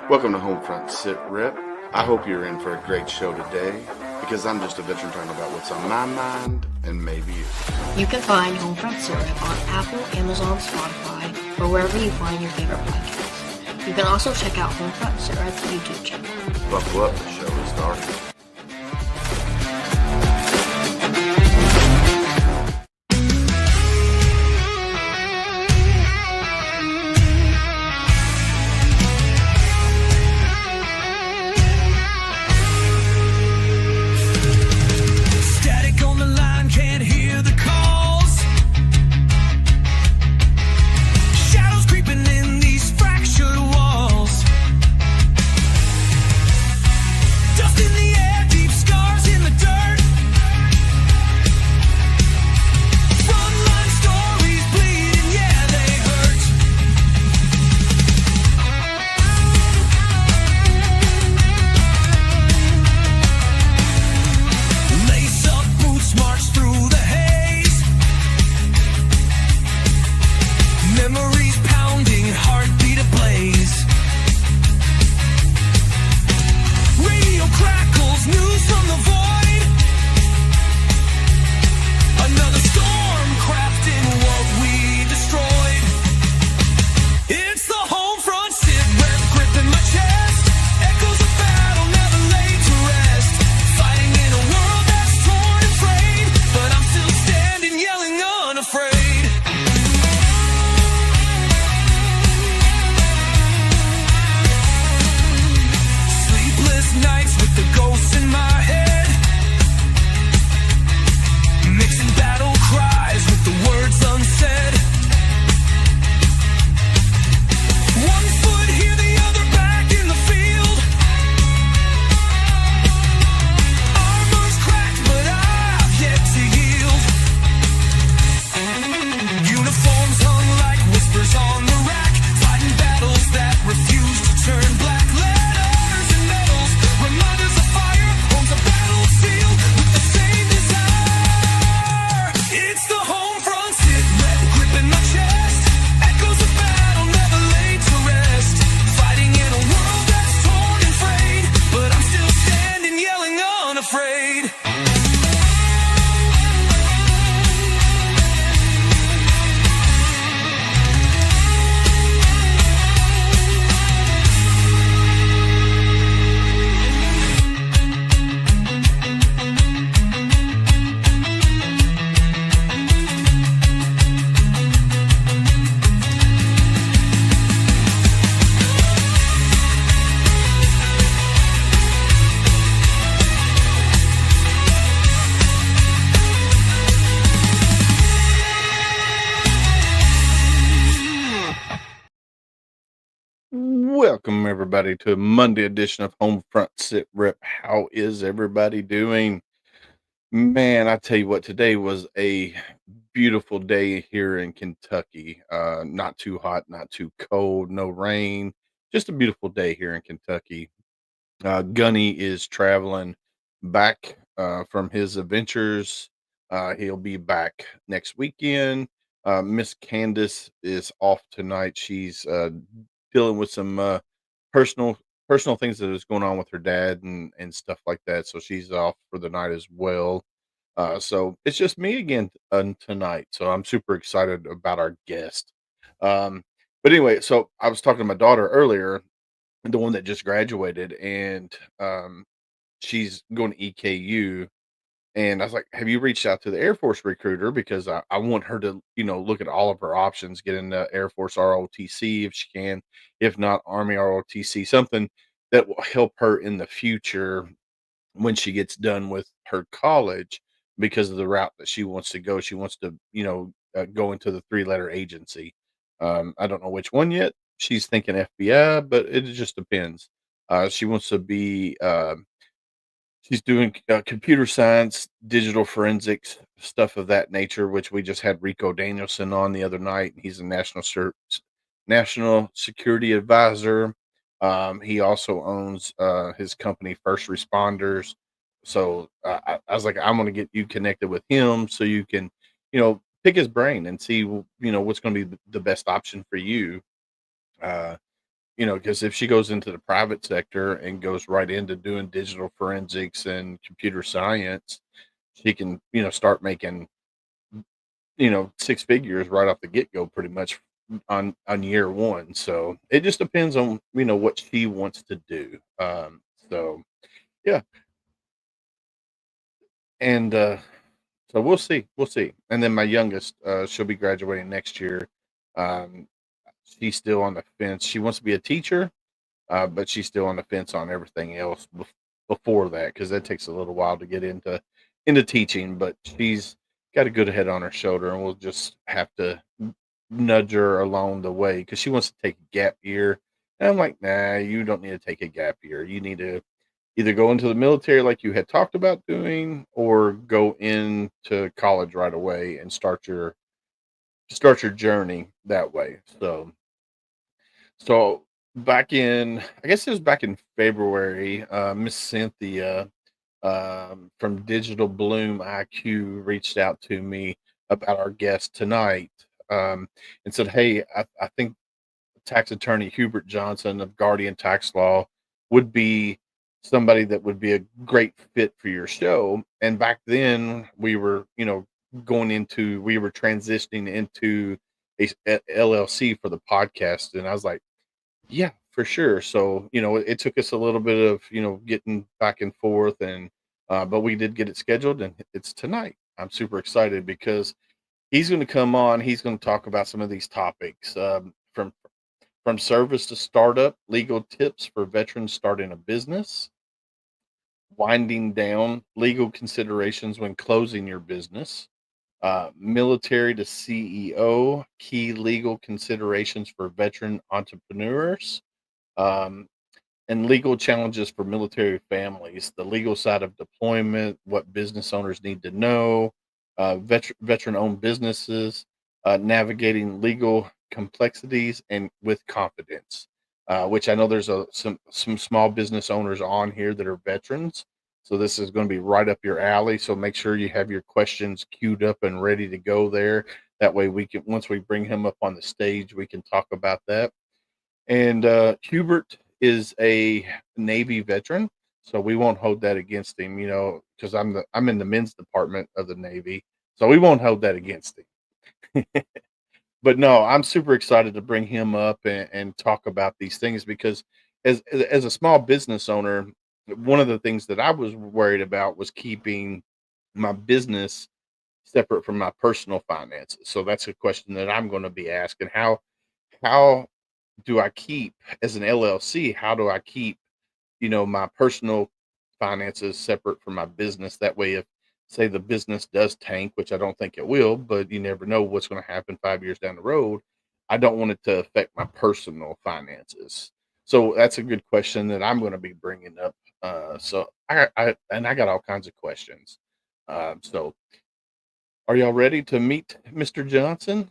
Welcome to HomeFront Sitrep. I hope you're in for a great show today because I'm just a veteran talking about what's on my mind and maybe you. You can find HomeFront Sitrep on Apple, Amazon, Spotify, or wherever you find your favorite podcasts. You can also check out HomeFront Sitrep's YouTube channel. Buckle up, the show is starting. Welcome everybody to a Monday edition of HomeFront Sitrep. How is everybody doing? Man, I tell you what, today was a beautiful day here in Kentucky. Not too hot, not too cold, no rain. Just a beautiful day here in Kentucky. Gunny is traveling back from his adventures. He'll be back next weekend. Miss Candace is off tonight. She's dealing with some personal personal things that is going on with her dad and stuff like that. So she's off for the night as well. So it's just me again tonight. So I'm super excited about our guest. But anyway, so I was talking to my daughter earlier, the one that just graduated, and she's going to EKU. And I was like, "Have you reached out to the Air Force recruiter? Because I want her to, look at all of her options, get into Air Force ROTC if she can, if not Army ROTC, something that will help her in the future when she gets done with her college because of the route that she wants to go. She wants to, go into the three-letter agency. I don't know which one yet. She's thinking FBI, but it just depends. She wants to be she's doing computer science, digital forensics, stuff of that nature, which we just had Rico Danielson on the other night. He's a national security advisor. He also owns his company, First Responders. So I was like, I'm going to get you connected with him so you can, pick his brain and see, what's going to be the best option for you. Uh, because if she goes into the private sector and goes right into doing digital forensics and computer science, she can, start making, six figures right off the get go, pretty much on year one. So it just depends on what she wants to do. So yeah, and so we'll see. And then my youngest, she'll be graduating next year. Um, she's still on the fence. She wants to be a teacher, but she's still on the fence on everything else before that, because that takes a little while to get into teaching. But she's got a good head on her shoulder, and we'll just have to nudge her along the way because she wants to take a gap year. And I'm like, nah, you don't need to take a gap year. You need to either go into the military like you had talked about doing, or go into college right away and start your journey that way. So back in, I guess it was back in February, Miss Cynthia from Digital Bloom IQ reached out to me about our guest tonight, and said, "Hey, I think tax attorney Hubert Johnson of Guardian Tax Law would be somebody that would be a great fit for your show." And back then, we were, we were transitioning into a LLC for the podcast, and I was like, yeah, for sure. So, it took us a little bit of, getting back and forth, and but we did get it scheduled, and it's tonight. I'm super excited because he's going to come on. He's going to talk about some of these topics, from service to startup, legal tips for veterans starting a business, winding down, legal considerations when closing your business, military to CEO, key legal considerations for veteran entrepreneurs, um, and legal challenges for military families, the legal side of deployment, what business owners need to know, veteran-owned businesses, navigating legal complexities and with confidence. Which I know there's some small business owners on here that are veterans, so this is going to be right up your alley. So make sure you have your questions queued up and ready to go there. That way we can, once we bring him up on the stage, we can talk about that. And Hubert is a Navy veteran, so we won't hold that against him, because I'm in the men's department of the Navy, so we won't hold that against him. But no, I'm super excited to bring him up and talk about these things because as a small business owner, one of the things that I was worried about was keeping my business separate from my personal finances. So that's a question that I'm going to be asking. How do I keep, as an LLC, how do I keep, my personal finances separate from my business? That way, if, say, the business does tank, which I don't think it will, but you never know what's going to happen 5 years down the road, I don't want it to affect my personal finances. So that's a good question that I'm going to be bringing up. So I got all kinds of questions. So are y'all ready to meet Mr. Johnson?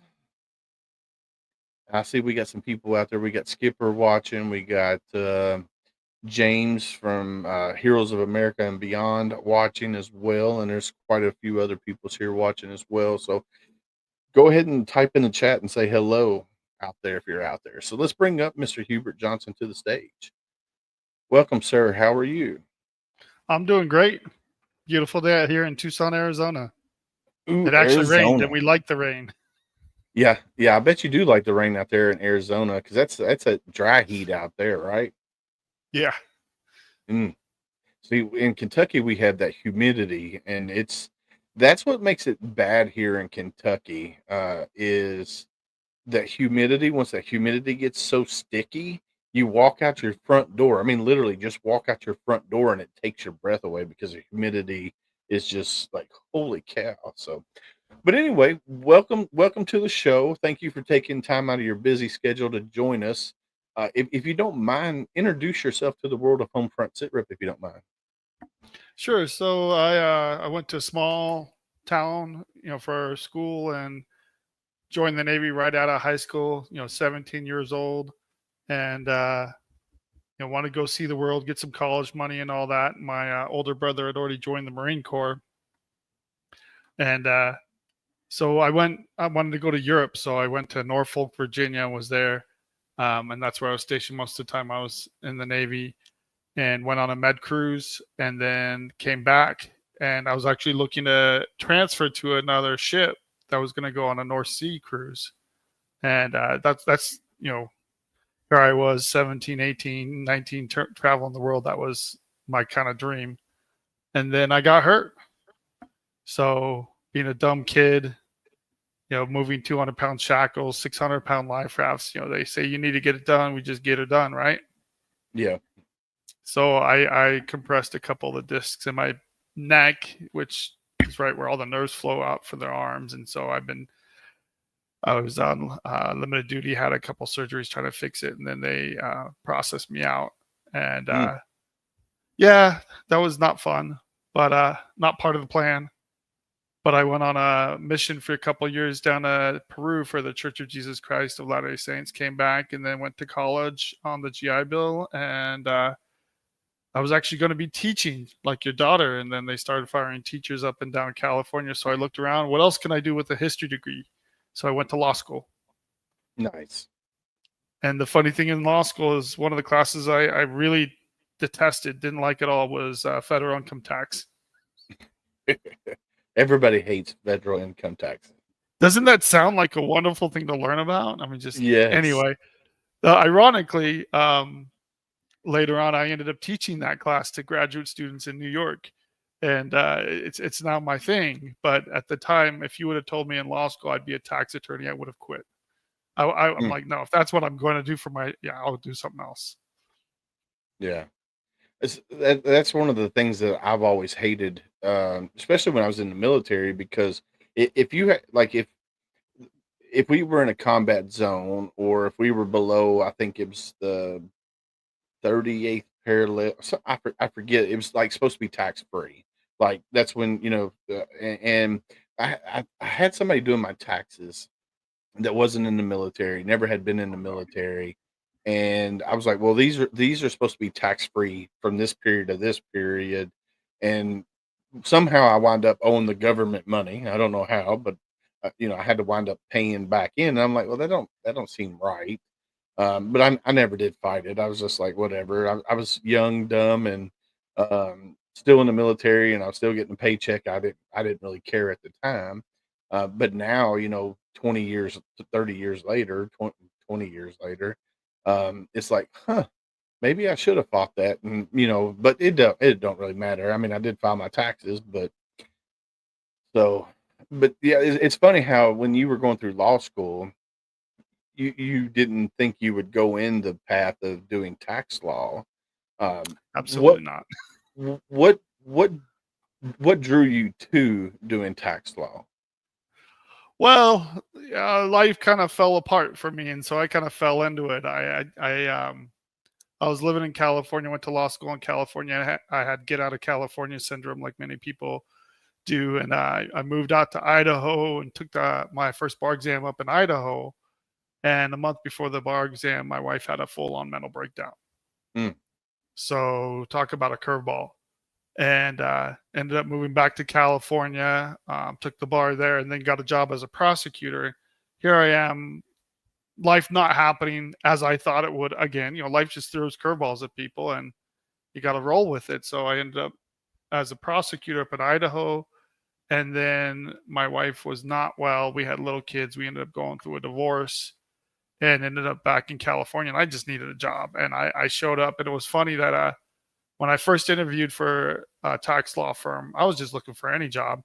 I see we got some people out there. We got Skipper watching. We got James from Heroes of America and Beyond watching as well. And there's quite a few other people's here watching as well. So go ahead and type in the chat and say hello out there if you're out there. So let's bring up Mr. Hubert Johnson to the stage. Welcome, sir. How are you? I'm doing great. Beautiful day out here in Tucson, Arizona. Ooh, It actually rained, Arizona. and we like the rain. Yeah, I bet you do like the rain out there in Arizona, because that's a dry heat out there, right? Yeah. Mm. See, in Kentucky, we have that humidity, and that's what makes it bad here in Kentucky, is that humidity. Once that humidity gets so sticky, you walk out your front door. I mean, literally, just walk out your front door, and it takes your breath away because the humidity is just like, holy cow. So, but anyway, welcome to the show. Thank you for taking time out of your busy schedule to join us. If you don't mind, introduce yourself to the world of HomeFront Sitrep, if you don't mind. Sure. So I went to a small town, for school, and joined the Navy right out of high school. 17 years old, and want to go see the world, get some college money, and all that. My older brother had already joined the Marine Corps, and so I wanted to go to Europe. So I went to Norfolk, Virginia, and was there And that's where I was stationed most of the time. I was in the Navy and went on a med cruise and then came back. And I was actually looking to transfer to another ship that was going to go on a North Sea cruise. And that's here I was 17, 18, 19, traveling the world. That was my kind of dream. And then I got hurt. So being a dumb kid, moving 200-pound shackles, 600-pound life rafts, they say you need to get it done. We just get it done, right? Yeah. So I compressed a couple of the discs in my neck, which is right where all the nerves flow out for their arms. And so I was on limited duty, had a couple surgeries trying to fix it, and then they processed me out. And yeah, that was not fun, but not part of the plan. But I went on a mission for a couple of years down to Peru for the Church of Jesus Christ of Latter-day Saints, came back, and then went to college on the GI Bill. And I was actually going to be teaching like your daughter. And then they started firing teachers up and down California. So I looked around, what else can I do with a history degree? So I went to law school. Nice. And the funny thing in law school is one of the classes I really detested, didn't like at all, was federal income tax. Everybody hates federal income tax. Doesn't that sound like a wonderful thing to learn about? I mean, Yes. Anyway, ironically, later on, I ended up teaching that class to graduate students in New York. And it's now my thing. But at the time, if you would have told me in law school I'd be a tax attorney, I would have quit. I'm like, no, if that's what I'm going to do I'll do something else. Yeah. That's one of the things that I've always hated, especially when I was in the military, because if you had, like, if we were in a combat zone, or if we were below, I think it was the 38th parallel, so I forget, it was like supposed to be tax free. Like that's when, and I had somebody doing my taxes that wasn't in the military, never had been in the military. And I was like, well, these are supposed to be tax free from this period to this period. And somehow I wound up owing the government money. I don't know how, but I had to wind up paying back in. And I'm like, well, that don't seem right. But I never did fight it. I was just like, whatever. I was young, dumb, and still in the military, and I was still getting a paycheck. I didn't really care at the time. But now, 20 years, 30 years later, 20 years later, it's like, maybe I should have fought that. And, but it don't really matter. I mean, I did file my taxes, but yeah, it's funny how when you were going through law school, you didn't think you would go in the path of doing tax law. Absolutely not. What drew you to doing tax law? Well, life kind of fell apart for me, and so I kind of fell into it. I was living in California, went to law school in California. I had get out of California syndrome, like many people do, and I moved out to Idaho and took my first bar exam up in Idaho. And a month before the bar exam, my wife had a full-on mental breakdown. So talk about a curveball. And ended up moving back to California, took the bar there, and then got a job as a prosecutor. Here I am, life not happening as I thought it would. Again, life just throws curveballs at people, and you got to roll with it. So I ended up as a prosecutor up in Idaho, and then my wife was not well. We had little kids. We ended up going through a divorce and ended up back in California, and I just needed a job. And I showed up, and it was funny that when I first interviewed for a tax law firm, I was just looking for any job.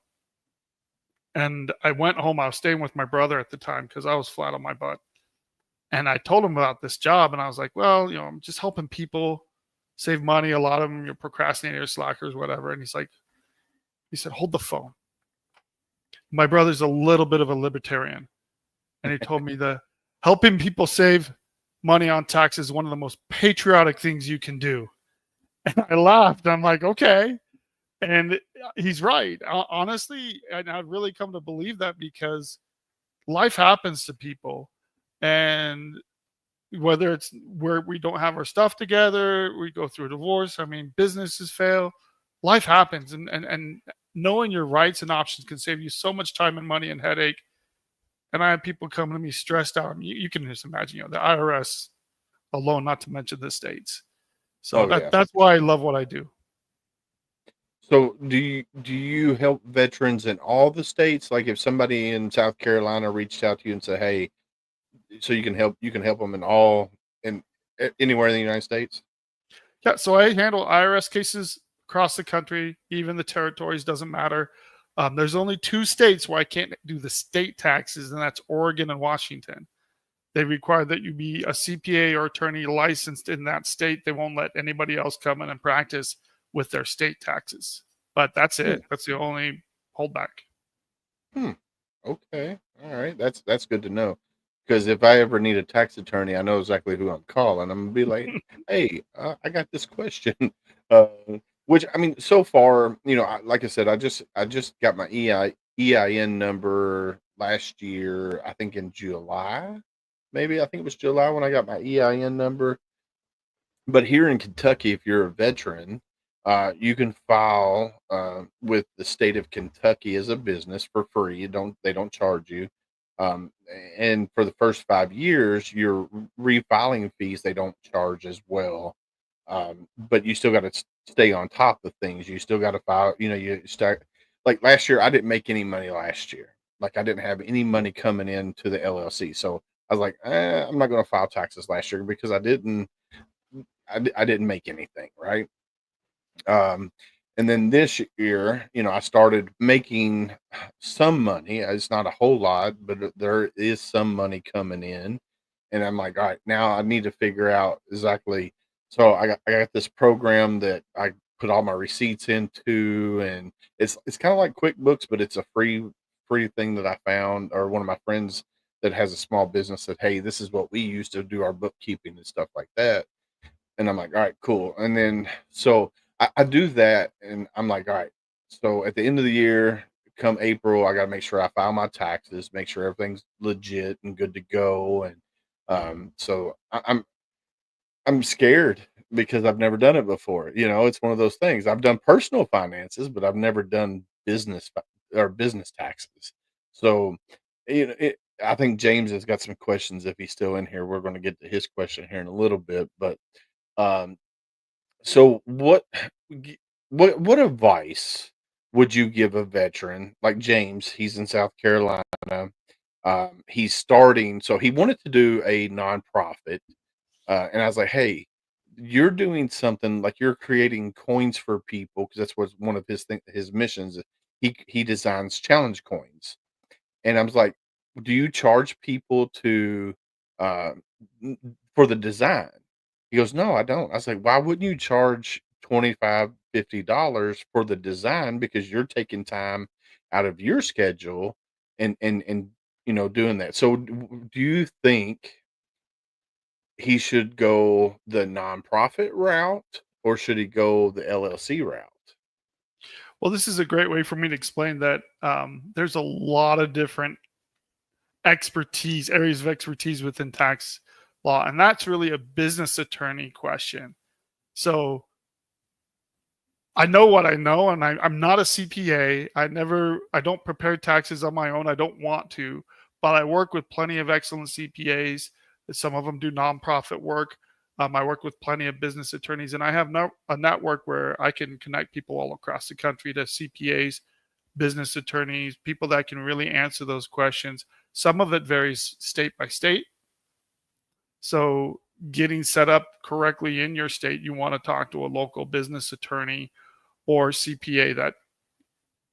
And I went home. I was staying with my brother at the time because I was flat on my butt. And I told him about this job. And I was like, well, I'm just helping people save money. A lot of them, you're procrastinators, slackers, whatever. And he said, hold the phone. My brother's a little bit of a libertarian. And he told me that helping people save money on taxes is one of the most patriotic things you can do. And I laughed. I'm like, okay. And he's right. Honestly, and I've really come to believe that because life happens to people. And whether it's where we don't have our stuff together, we go through a divorce, businesses fail, life happens. And knowing your rights and options can save you so much time and money and headache. And I have people coming to me stressed out. You can just imagine, the IRS alone, not to mention the states. So Oh yeah. that's why I love what I do. So do you help veterans in all the states? Like if somebody in South Carolina reached out to you and said, "Hey," so you can help them in all in anywhere in the United States? Yeah, so I handle IRS cases across the country, even the territories, doesn't matter. There's only two states where I can't do the state taxes, and that's Oregon and Washington. They require that you be a CPA or attorney licensed in that state. They won't let anybody else come in and practice with their state taxes. But that's Hmm. it. That's the only holdback. Hmm. Okay. All right. That's good to know. Because if I ever need a tax attorney, I know exactly who I'm calling. I'm gonna be like, "Hey, I got this question." Uh, which I mean, so far, like I said, I just got my EIN number last year. I think in July, maybe I think it was July when I got my EIN number. But here in Kentucky, if you're a veteran, you can file with the state of Kentucky as a business for free. They don't charge you. Um, and for the first 5 years, your refiling fees they don't charge as well. But you still got to stay on top of things. You still got to file. You start like last year. I didn't make any money last year. Like I didn't have any money coming in to the LLC. So I was like, I'm not going to file taxes last year because I didn't make anything, right? Um, and then this year, I started making some money. It's not a whole lot, but there is some money coming in. And I'm like, all right, now I need to figure out exactly. So I got this program that I put all my receipts into, and it's kind of like QuickBooks, but it's a free thing that I found, or one of my friends that has a small business said, hey, this is what we use to do our bookkeeping and stuff like that. And I'm like, all right, cool. And then so I do that and I'm like, all right. So at the end of the year, come April, I gotta make sure I file my taxes, make sure everything's legit and good to go. And so I'm scared because I've never done it before. It's one of those things. I've done personal finances, but I've never done or business taxes. So, I think James has got some questions if he's still in here. We're going to get to his question here in a little bit, but um, so g- what advice would you give a veteran like James? He's in South Carolina. He's starting, so he wanted to do a nonprofit, and I was like, "Hey, you're doing something like you're creating coins for people because that's what's one of his missions. He designs challenge coins." And I was like, "Do you charge people uh, for the design?" He goes, "No, I don't." I was like, "Why wouldn't you charge 25, $50 for the design because you're taking time out of your schedule and doing that." So do you think he should go the nonprofit route or should he go the LLC route? Well, this is a great way for me to explain that there's a lot of different areas of expertise within tax law, and that's really a business attorney question. So I know what I know, and I'm not a CPA. I don't prepare taxes on my own. I don't want to, but I work with plenty of excellent CPAs. Some of them do nonprofit work. I work with plenty of business attorneys, and I have a network where I can connect people all across the country to CPAs, business attorneys, people that can really answer those questions. Some of it varies state by state. So, getting set up correctly in your state, you want to talk to a local business attorney or CPA that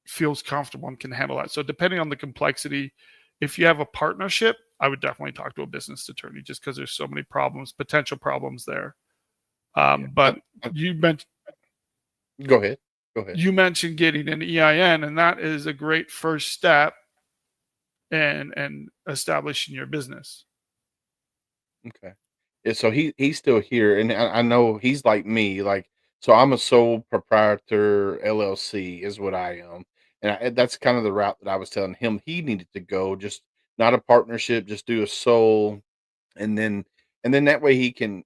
feels comfortable and can handle that. So, depending on the complexity, if you have a partnership, I would definitely talk to a business attorney just because there's so many potential problems there. Yeah. But you mentioned Go ahead. Go ahead. you mentioned getting an EIN, and that is a great first step in establishing your business. Okay. Yeah, so he's still here, and I know he's like me. Like, so I'm a sole proprietor LLC is what I am, and that's kind of the route that I was telling him he needed to go. Just not a partnership, just do a sole, and then that way he can,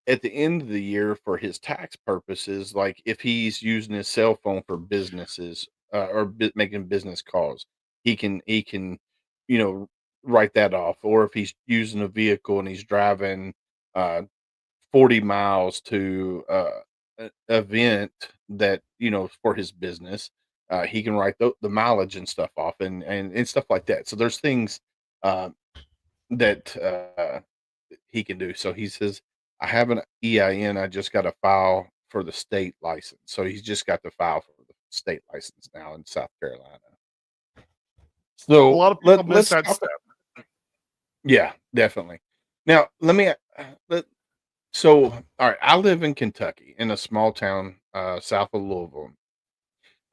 at the end of the year for his tax purposes, like if he's using his cell phone for businesses or making business calls, he can, you know, write that off. Or if he's using a vehicle and he's driving uh, 40 miles to an event that, for his business, he can write the mileage and stuff off and stuff like that. So there's things uh, that he can do. So he says, I have an EIN. I just got to file for the state license. So he's just got to file for the state license now in South Carolina. A So lot of people miss let's that talk. step. Yeah, definitely. Now let me. Let, so all right, I live in Kentucky in a small town south of Louisville.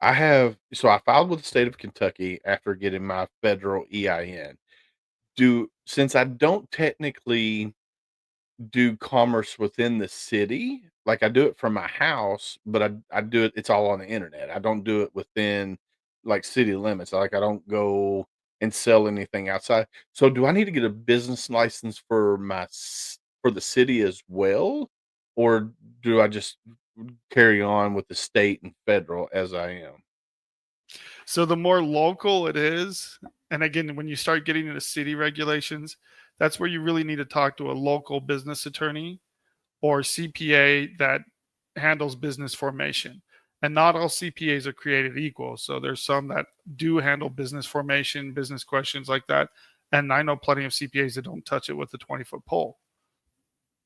I filed with the state of Kentucky after getting my federal EIN. Do Since I don't technically do commerce within the city. Like, I do it from my house, but I do it's all on the internet. I don't do it within, like, city limits. Like, I don't go and sell anything outside. So, do I need to get a business license for for the city as well? Or do I just carry on with the state and federal as I am? So the more local it is, and again, when you start getting into city regulations, that's where you really need to talk to a local business attorney or CPA that handles business formation. And not all CPAs are created equal. So there's some that do handle business formation, business questions like that. And I know plenty of CPAs that don't touch it with a 20-foot pole.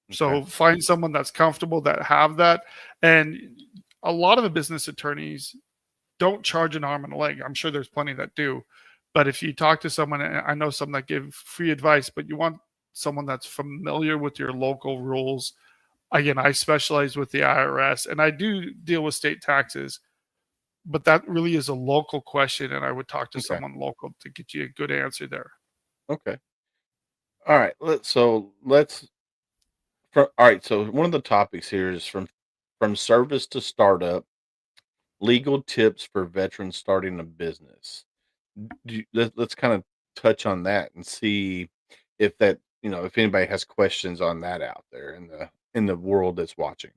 Okay. So find someone that's comfortable that have that. And a lot of the business attorneys don't charge an arm and a leg. I'm sure there's plenty that do. But if you talk to someone, and I know some that give free advice, but you want someone that's familiar with your local rules. Again, I specialize with the IRS and I do deal with state taxes, but that really is a local question. And I would talk to Okay. someone local to get you a good answer there. Okay. All right. All right. So one of the topics here is from service to startup. Legal tips for veterans starting a business. Let's kind of touch on that and see if if anybody has questions on that out there in the world that's watching.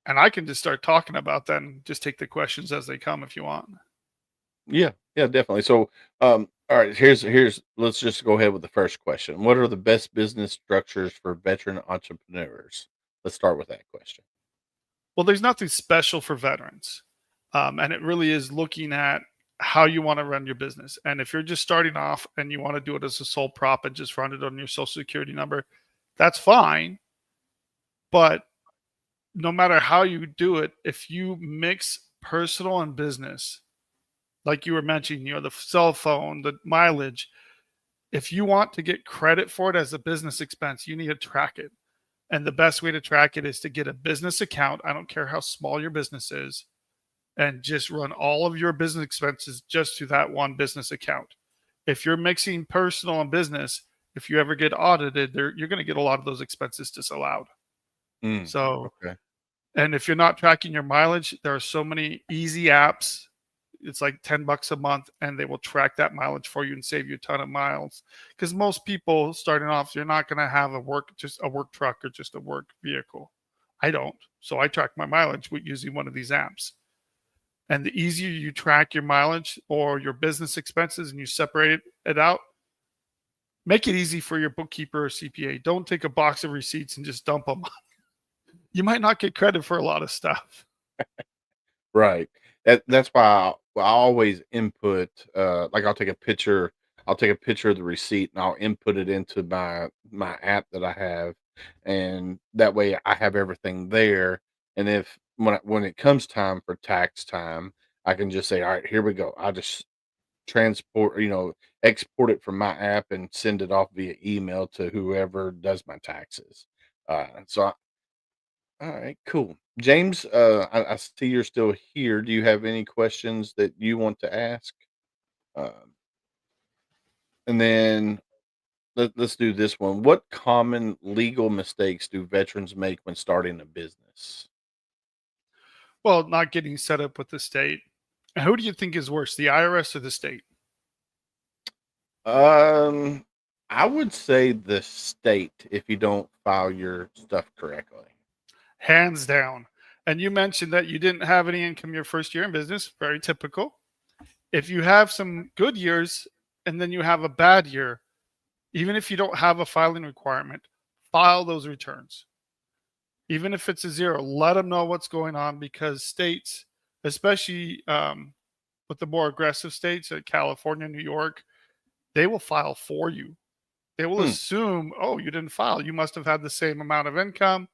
And I can just start talking about that and just take the questions as they come if you want. Yeah, yeah, definitely. So, all right, let's just go ahead with the first question. What are the best business structures for veteran entrepreneurs? Let's start with that question. Well, there's nothing special for veterans. And it really is looking at how you want to run your business. And if you're just starting off and you want to do it as a sole prop and just run it on your social security number, that's fine. But no matter how you do it, if you mix personal and business, like you were mentioning, the cell phone, the mileage, if you want to get credit for it as a business expense, you need to track it. And the best way to track it is to get a business account. I don't care how small your business is, and just run all of your business expenses just to that one business account. If you're mixing personal and business, if you ever get audited, you're going to get a lot of those expenses disallowed. Mm, So, okay. and if you're not tracking your mileage, there are so many easy apps. It's like $10 a month, and they will track that mileage for you and save you a ton of miles. Because most people starting off, you're not going to have just a work truck or just a work vehicle. I don't, so I track my mileage with using one of these apps. And the easier you track your mileage or your business expenses and you separate it out, make it easy for your bookkeeper or CPA. Don't take a box of receipts and just dump them. You might not get credit for a lot of stuff. Right. That's why I always input, like, I'll take a picture of the receipt and I'll input it into my app that I have, and that way I have everything there. And if when it comes time for tax time, I can just say, all right, here we go. I'll just export it from my app and send it off via email to whoever does my taxes. All right, cool. James, I see you're still here. Do you have any questions that you want to ask? Um, and then let's do this one. What common legal mistakes do veterans make when starting a business? Well, not getting set up with the state. Who do you think is worse, the IRS or the state? Um, I would say the state if you don't file your stuff correctly. Hands down. And you mentioned that you didn't have any income your first year in business. Very typical. If you have some good years and then you have a bad year, Even if you don't have a filing requirement, file those returns. Even if it's a zero, let them know what's going on, because states, especially with the more aggressive states like California, New York, they will file for you. They will Hmm. assume, oh, you didn't file. You must have had the same amount of income,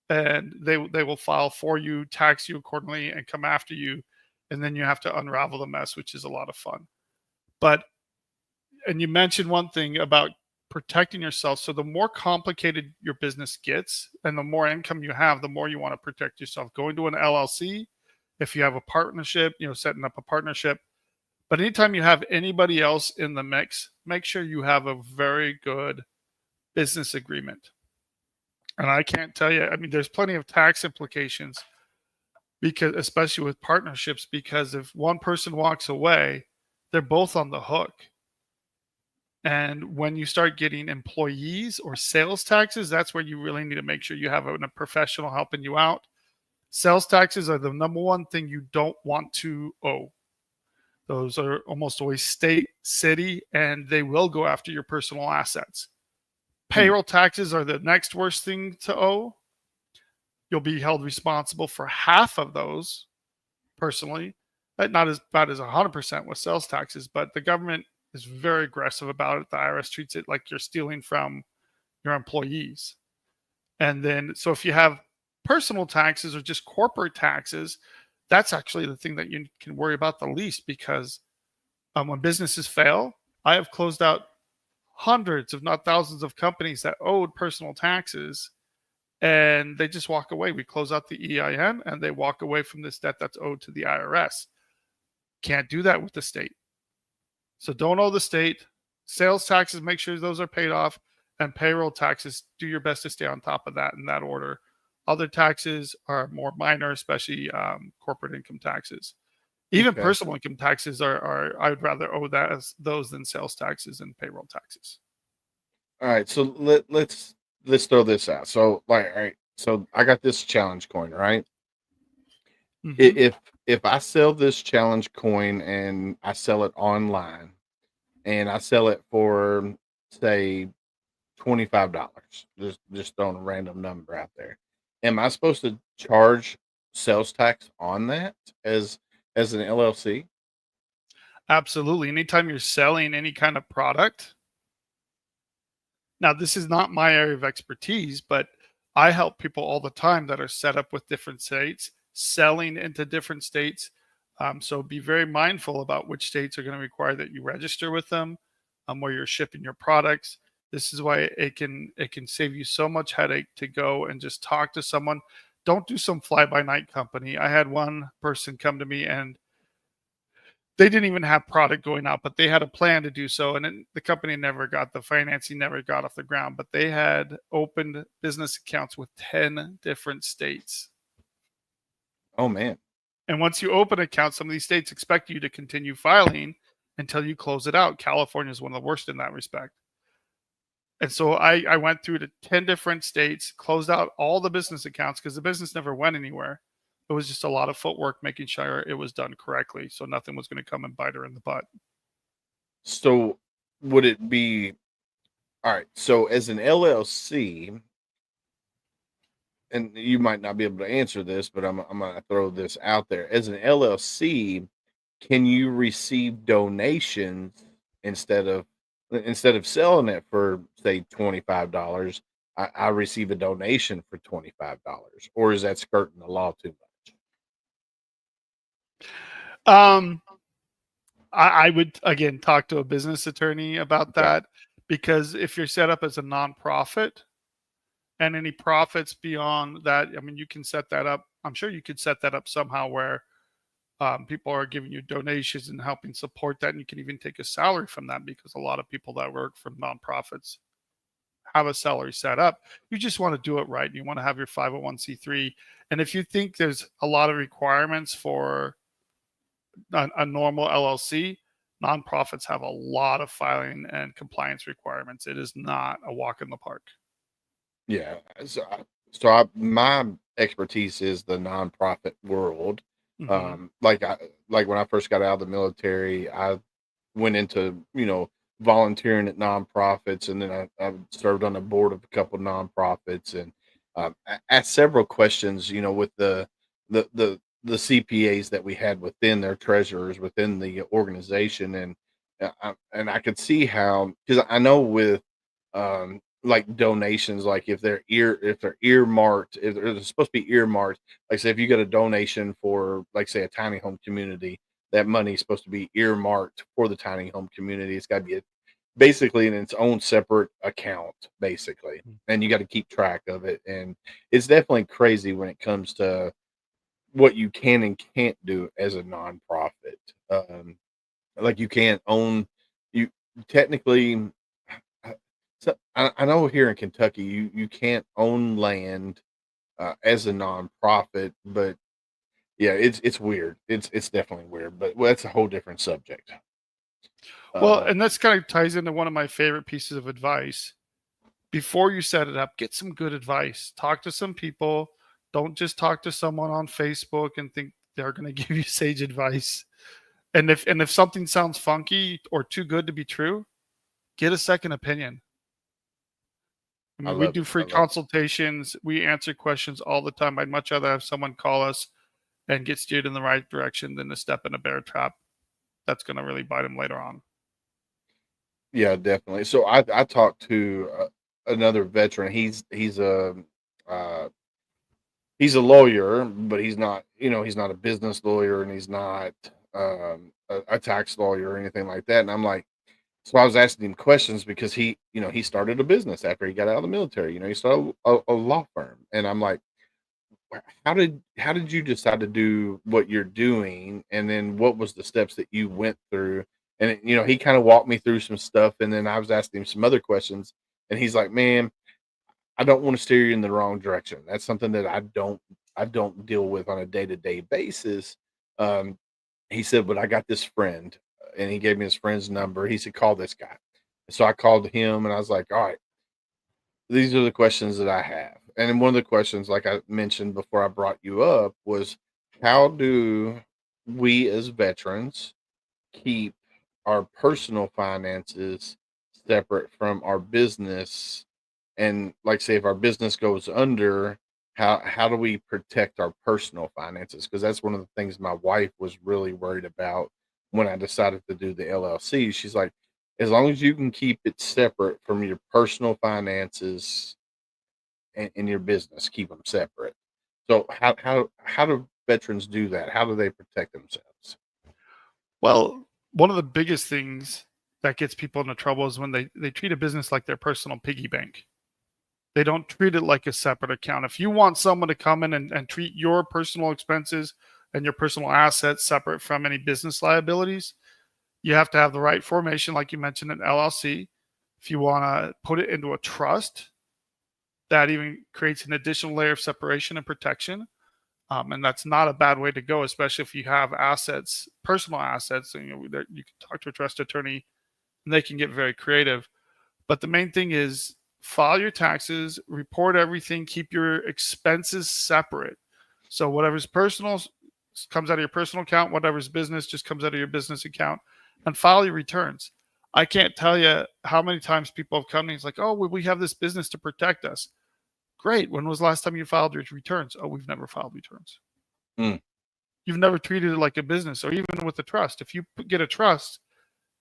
and they will file for you, tax you accordingly, and come after you. And then you have to unravel the mess, which is a lot of fun. But, and you mentioned one thing about protecting yourself. So the more complicated your business gets and the more income you have, the more you want to protect yourself. Going to an LLC, if you have a partnership, setting up a partnership. But anytime you have anybody else in the mix, make sure you have a very good business agreement. And I can't tell you, I mean, there's plenty of tax implications, because especially with partnerships, because if one person walks away, they're both on the hook. And when you start getting employees or sales taxes, that's where you really need to make sure you have a professional helping you out. Sales taxes are the number one thing you don't want to owe. Those are almost always state, city, and they will go after your personal assets. Payroll taxes are the next worst thing to owe. You'll be held responsible for half of those personally. Not as bad as 100% with sales taxes, but the government is very aggressive about it. The IRS treats it like you're stealing from your employees. And then, so if you have personal taxes or just corporate taxes, that's actually the thing that you can worry about the least, because when businesses fail, I have closed out hundreds, if not thousands, of companies that owed personal taxes, and they just walk away. We close out the EIN and they walk away from this debt that's owed to the IRS. Can't do that with the state. So don't owe the state. Sales taxes, make sure those are paid off. And payroll taxes, do your best to stay on top of that in that order. Other taxes are more minor, especially corporate income taxes. Even Okay. personal income taxes are I would rather owe that as those than sales taxes and payroll taxes. All right. So let's throw this out. So like, all right. So I got this challenge coin, right? Mm-hmm. If I sell this challenge coin and I sell it online and I sell it for say $25, just throwing a random number out there, am I supposed to charge sales tax on that as an LLC? Absolutely. Anytime you're selling any kind of product, now this is not my area of expertise, but I help people all the time that are set up with different states, selling into different states. So be very mindful about which states are going to require that you register with them, where you're shipping your products. This is why it can save you so much headache to go and just talk to someone. Don't do some fly by night company. I had one person come to me and they didn't even have product going out, but they had a plan to do so. And the company never got the financing, never got off the ground, but they had opened business accounts with 10 different states. Oh man. And once you open accounts, some of these states expect you to continue filing until you close it out. California is one of the worst in that respect. And so I went through to 10 different states, closed out all the business accounts because the business never went anywhere. It was just a lot of footwork making sure it was done correctly. So nothing was going to come and bite her in the butt. So would it be all right? So as an LLC, and you might not be able to answer this, but I'm gonna throw this out there. As an LLC, can you receive donations instead of selling it for say $25? I receive a donation for $25, or is that skirting the law too much? Um, I would again talk to a business attorney about Okay. that, because if you're set up as a nonprofit and any profits beyond that, I mean, you can set that up. I'm sure you could set that up somehow where people are giving you donations and helping support that, and you can even take a salary from that, because a lot of people that work from nonprofits have a salary set up. You just want to do it right. You want to have your 501c3, and if you think there's a lot of requirements for a normal LLC, nonprofits have a lot of filing and compliance requirements. It is not a walk in the park. Yeah. My expertise is the nonprofit world. Mm-hmm. Like when I first got out of the military, I went into volunteering at nonprofits, and then I've served on the board of a couple nonprofits, and asked several questions, with the the the CPAs that we had within their treasurers within the organization, and I could see how, because I know with like donations, like if they're earmarked, if they're supposed to be earmarked, like say if you get a donation for, like say, a tiny home community, that money is supposed to be earmarked for the tiny home community. It's got to be basically in its own separate account, basically, and you got to keep track of it. And it's definitely crazy when it comes to what you can and can't do as a nonprofit. Like you can't own, you technically. So I know here in Kentucky, you can't own land as a nonprofit, but yeah, it's weird. It's definitely weird, but well, that's a whole different subject. Well, Uh, and that's kind of ties into one of my favorite pieces of advice. Before you set it up, get some good advice. Talk to some people. Don't just talk to someone on Facebook and think they're going to give you sage advice. And if something sounds funky or too good to be true, get a second opinion. I I mean, we love do it. I free love it. consultations. We answer questions all the time. I'd much rather have someone call us and get steered in the right direction than to step in a bear trap that's going to really bite them later on. Yeah, definitely. So I talked to another veteran. Uh, he's a lawyer, but he's not, he's not a business lawyer, and he's not a tax lawyer or anything like that. And I'm like, so I was asking him questions because he started a business after he got out of the military. He started a law firm, and I'm like, how did you decide to do what you're doing, and then what was the steps that you went through? And he kind of walked me through some stuff, and then I was asking him some other questions, and he's like, man, I don't want to steer you in the wrong direction. That's something that I don't deal with on a day-to-day basis. um he said, but I got this friend, and he gave me his friend's number. He said, call this guy. So I called him, and I was like, all right, these are the questions that I have. And then one of the questions, like I mentioned before I brought you up, was how do we as veterans keep our personal finances separate from our business? And like say if our business goes under, how do we protect our personal finances? Because that's one of the things my wife was really worried about when I decided to do the LLC. She's like, as long as you can keep it separate from your personal finances and your business, keep them separate. So how do veterans do that? How do they protect themselves? Well, one of the biggest things that gets people into trouble is when they treat a business like their personal piggy bank. They don't treat it like a separate account. If you want someone to come in and treat your personal expenses and your personal assets separate from any business liabilities, you have to have the right formation, like you mentioned, an LLC. If you want to put it into a trust, that even creates an additional layer of separation and protection. And that's not a bad way to go, especially if you have assets, personal assets. And, you can talk to a trust attorney, and they can get very creative. But the main thing is file your taxes, report everything, keep your expenses separate. So whatever's personal comes out of your personal account, whatever's business just comes out of your business account, and file your returns. I can't tell you how many times people have come to me. It's like, oh, well, we have this business to protect us. Great. When was the last time you filed your returns? Oh, we've never filed returns. Mm, You've never treated it like a business, or even with a trust. If you get a trust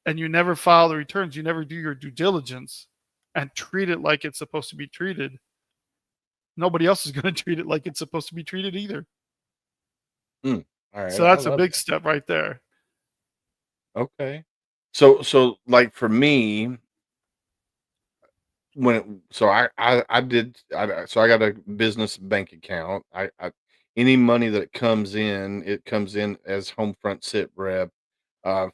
and you never file the returns, you never do your due diligence and treat it like it's supposed to be treated, nobody else is going to treat it like it's supposed to be treated either. mm. All right, So I that's a love big that. step right there. Okay. So like for me, so I did so I got a business bank account. Any money that comes in, it comes in as HomeFront Sitrep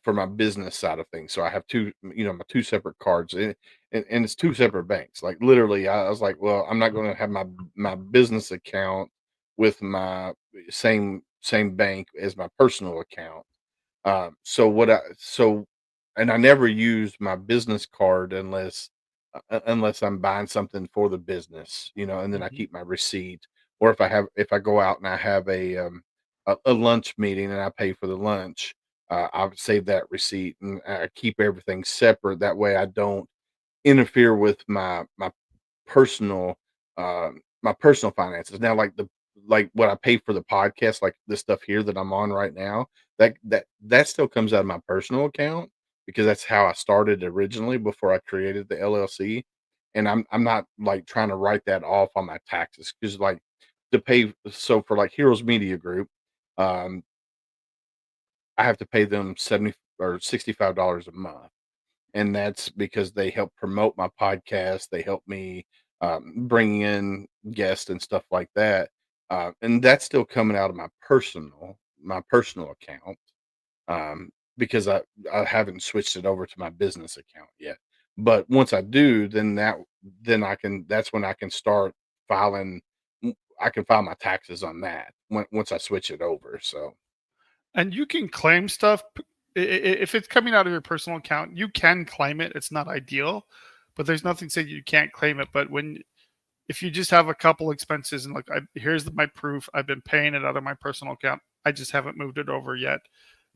for my business side of things. So I have my two separate cards, and it's two separate banks. Like literally, I was like, well, I'm not going to have my business account with my same bank as my personal account. And I never use my business card unless I'm buying something for the business, and then I Mhm. keep my receipt. Or if I go out and I have a lunch meeting and I pay for the lunch, I save that receipt and I keep everything separate. That way I don't interfere with personal my personal finances. Now, like what I pay for the podcast, like this stuff here that I'm on right now, that still comes out of my personal account because that's how I started originally before I created the LLC. And I'm not like trying to write that off on my taxes because like to pay so for like Heroes Media Group, um, I have to pay them 70 or $65 a month, and that's because they help promote my podcast. They help me bring in guests and stuff like that, and that's still coming out of my personal account because I haven't switched it over to my business account yet. But once I do, then I can that's when I can start filing. I can file my taxes on that once I switch it over. So And you can claim stuff if it's coming out of your personal account. You can claim it. It's not ideal, but there's nothing saying you can't claim it. But if you just have a couple expenses and like, here's my proof, I've been paying it out of my personal account. I just haven't moved it over yet.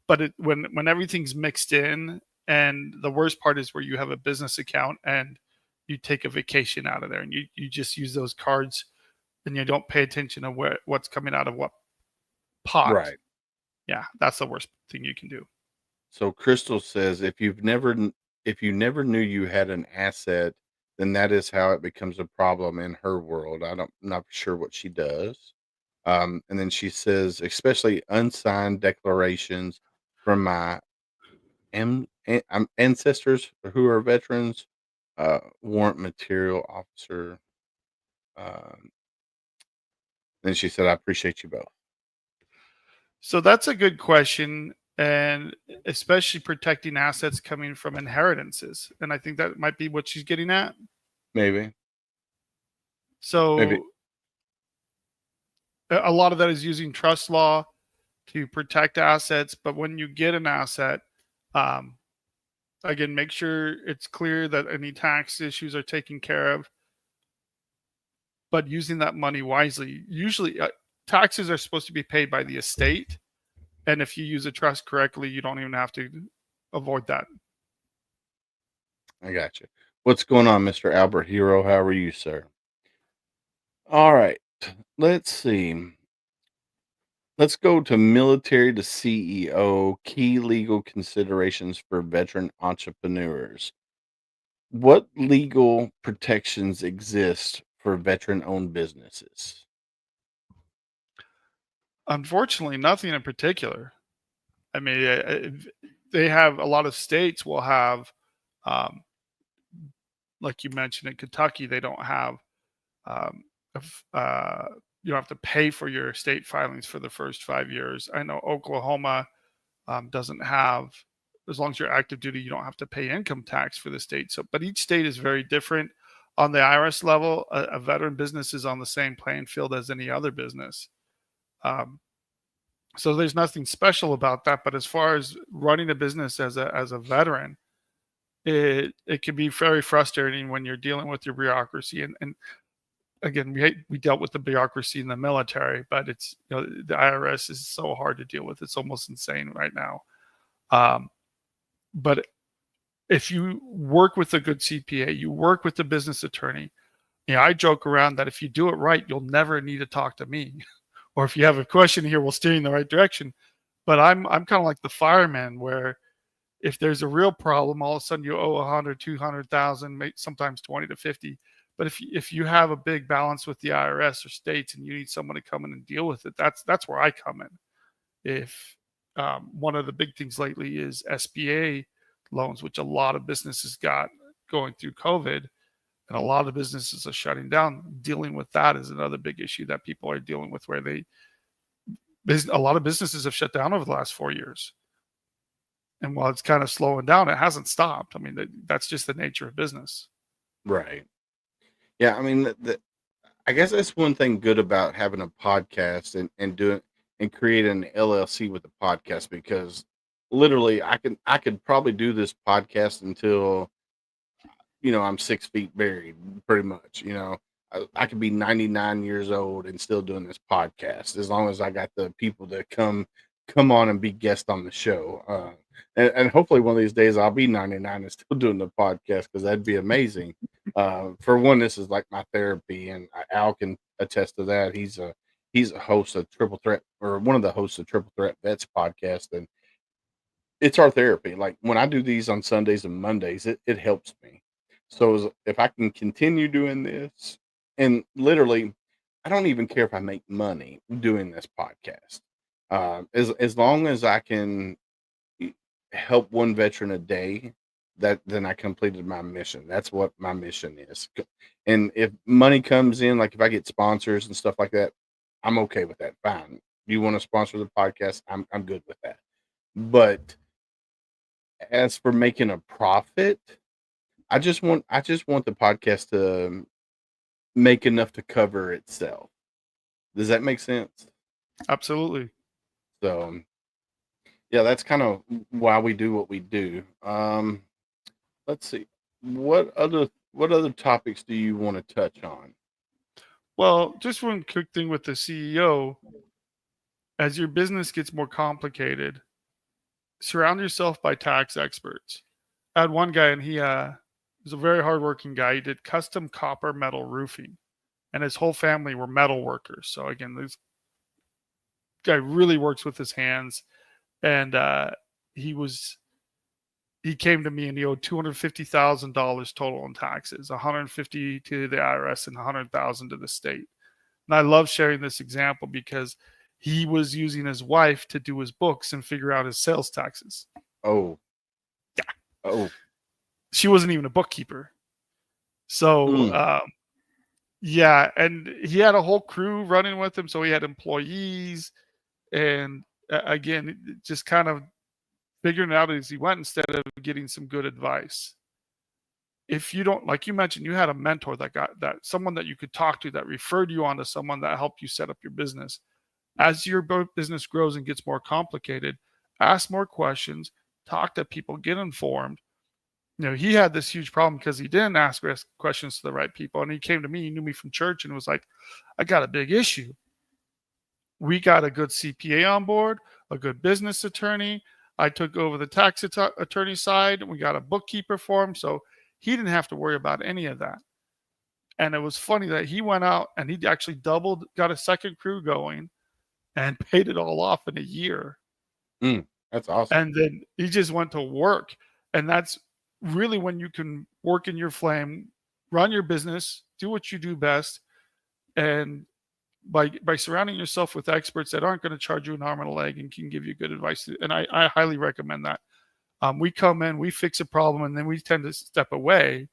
But when everything's mixed in, and the worst part is where you have a business account and you take a vacation out of there and you just use those cards and you don't pay attention to what's coming out of what pot. right. Yeah, that's the worst thing you can do. So Crystal says, if you never knew you had an asset, then that is how it becomes a problem in her world. Not sure what she does. And then she says, especially unsigned declarations from my ancestors who are veterans, warrant material officer. Um, then she said, I appreciate you both. So that's a good question, and especially protecting assets coming from inheritances. And I think that might be what she's getting at. Maybe. So a lot of that is using trust law to protect assets. But when you get an asset, um, again, make sure it's clear that any tax issues are taken care of, but using that money wisely. Usually, taxes are supposed to be paid by the estate. And if you use a trust correctly, you don't even have to avoid that. I got you. What's going on, Mr. Albert Hero? How are you, sir? All right. Let's see. Let's go to military to CEO, key legal considerations for veteran entrepreneurs. What legal protections exist for veteran owned businesses? Unfortunately, nothing in particular. I mean, they have a lot of states will have, um, like you mentioned in Kentucky, they don't have, um, you don't have to pay for your state filings for the first 5 years. I know Oklahoma doesn't have, as long as you're active duty, you don't have to pay income tax for the state. So, but each state is very different. On the IRS level, a veteran business is on the same playing field as any other business. Um, so there's nothing special about that. But as far as running a business as a veteran, it can be very frustrating when you're dealing with your bureaucracy. And again, we dealt with the bureaucracy in the military, but it's, the IRS is so hard to deal with. It's almost insane right now. Um, but if you work with a good CPA, you work with a business attorney. I joke around that if you do it right, you'll never need to talk to me. Or if you have a question here, we'll steer you in the right direction. But I'm kind of like the fireman, where if there's a real problem, all of a sudden you owe 100, 200,000, sometimes 20 to 50. But if you have a big balance with the IRS or states and you need someone to come in and deal with it, that's where I come in. If one of the big things lately is SBA loans, which a lot of businesses got going through COVID, and a lot of businesses are shutting down. Dealing with that is another big issue that people are dealing with, where a lot of businesses have shut down over the last 4 years. And while it's kind of slowing down, it hasn't stopped. I mean, that's just the nature of business. Right. Yeah. I mean, I guess that's one thing good about having a podcast and doing and create an LLC with a podcast, because literally I could probably do this podcast until I'm 6 feet buried, pretty much. I could be 99 years old and still doing this podcast as long as I got the people to come come on and be guest on the show. And hopefully one of these days I'll be 99 and still doing the podcast, because that'd be amazing. For one, this is like my therapy, and Al can attest to that. He's a host of Triple Threat, or one of the hosts of Triple Threat Vets podcast, and it's our therapy. Like when I do these on Sundays and Mondays, it helps me. So if I can continue doing this, and literally, I don't even care if I make money doing this podcast. As long as I can help one veteran a day, then I completed my mission. That's what my mission is. And if money comes in, like if I get sponsors and stuff like that, I'm okay with that. Fine. You want to sponsor the podcast? I'm good with that. But as for making a profit, I just want the podcast to make enough to cover itself. Does that make sense? Absolutely. So yeah, that's kind of why we do what we do. Let's see. What other topics do you want to touch on? Well, just one quick thing with the CEO. As your business gets more complicated, surround yourself by tax experts. I had one guy, and he was a very hardworking guy. He did custom copper metal roofing, and his whole family were metal workers. So again, this guy really works with his hands, and he came to me and he owed $250,000 total in taxes, 150 to the IRS and 100,000 to the state. And I love sharing this example because he was using his wife to do his books and figure out his sales taxes. Oh, yeah. Oh, she wasn't even a bookkeeper. So, yeah. And he had a whole crew running with him. So he had employees, and again, just kind of figuring it out as he went instead of getting some good advice. If you don't, like you mentioned, you had a mentor that someone that you could talk to that referred you on to someone that helped you set up your business. As your business grows and gets more complicated, ask more questions, talk to people, get informed. He had this huge problem because he didn't ask questions to the right people. And he came to me, he knew me from church, and was like, I got a big issue. We got a good CPA on board, a good business attorney. I took over the tax attorney side, and we got a bookkeeper for him. So he didn't have to worry about any of that. And it was funny that he went out and he actually got a second crew going and paid it all off in a year. That's awesome. And then he just went to work. And that's really when you can work in your flame, run your business, do what you do best. And by surrounding yourself with experts that aren't going to charge you an arm and a leg and can give you good advice. And I highly recommend that. We come in, we fix a problem, and then we tend to step away.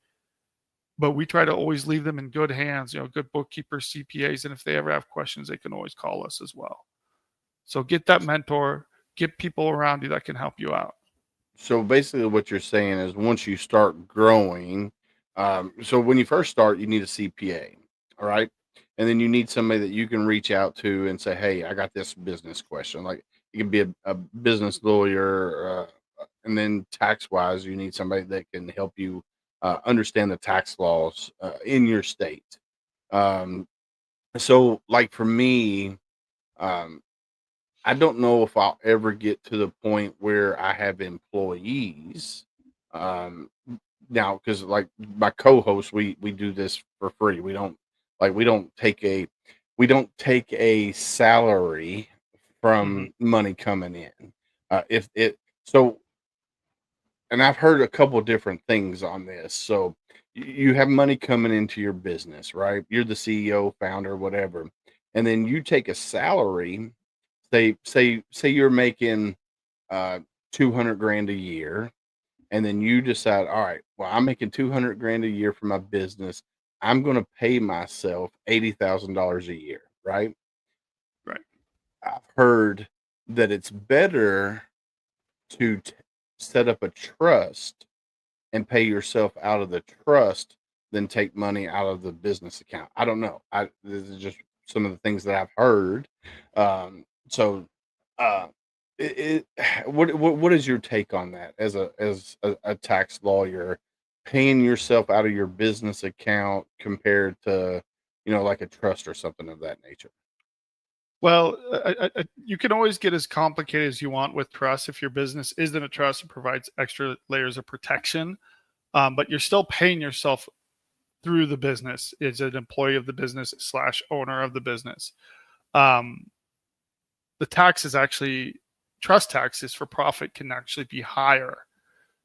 But we try to always leave them in good hands, good bookkeepers, CPAs. And if they ever have questions, they can always call us as well. So get that mentor, get people around you that can help you out. So basically what you're saying is once you start growing, so when you first start, you need a CPA, all right? And then you need somebody that you can reach out to and say, hey, I got this business question. Like it could be a business lawyer, and then tax-wise, you need somebody that can help you understand the tax laws in your state. So like for me, I don't know if I'll ever get to the point where I have employees. Now, because like my co-host, we do this for free. We don't take a salary from money coming in. If it so, and I've heard a couple of different things on this. So you have money coming into your business, right? You're the CEO, founder, whatever, and then you take a salary. Say you're making 200 grand a year, and then you decide, all right, well, I'm making 200 grand a year for my business. I'm going to pay myself $80,000 a year, right? Right. I've heard that it's better to set up a trust and pay yourself out of the trust than take money out of the business account. I don't know. This is just some of the things that I've heard. So, what is your take on that as a tax lawyer, paying yourself out of your business account compared to like a trust or something of that nature? Well, you can always get as complicated as you want with trust if your business isn't a trust and provides extra layers of protection. But you're still paying yourself through the business. Is an employee of the business slash owner of the business. Um, the tax is actually trust taxes for profit can actually be higher.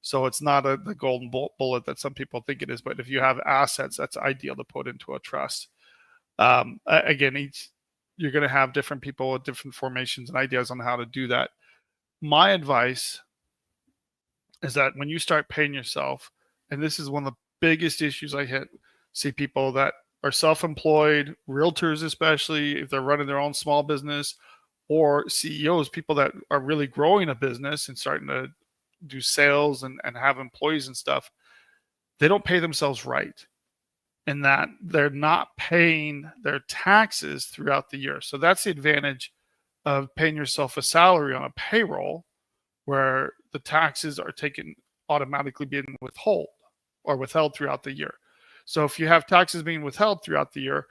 So it's not the golden bullet that some people think it is. But if you have assets, that's ideal to put into a trust. Again, you're going to have different people with different formations and ideas on how to do that. My advice is that when you start paying yourself, and this is one of the biggest issues I see people that are self-employed, realtors especially, if they're running their own small business, or CEOs, people that are really growing a business and starting to do sales and have employees and stuff, they don't pay themselves right. In that they're not paying their taxes throughout the year. So that's the advantage of paying yourself a salary on a payroll where the taxes are taken automatically being withheld throughout the year. So if you have taxes being withheld throughout the year,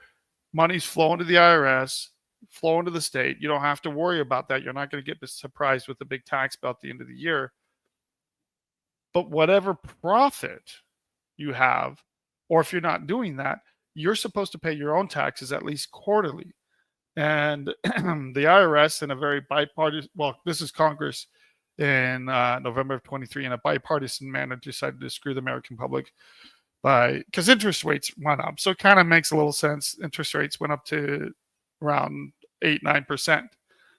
money's flowing to the IRS, flowing to the state. You don't have to worry about that. You're not going to get surprised with a big tax bill at the end of the year. But whatever profit you have, or if you're not doing that, you're supposed to pay your own taxes at least quarterly. And the IRS, in a very bipartisan, well, this is Congress in November of 23, in a bipartisan manner, decided to screw the American public because interest rates went up. So it kind of makes a little sense. Interest rates went up to around 8-9%.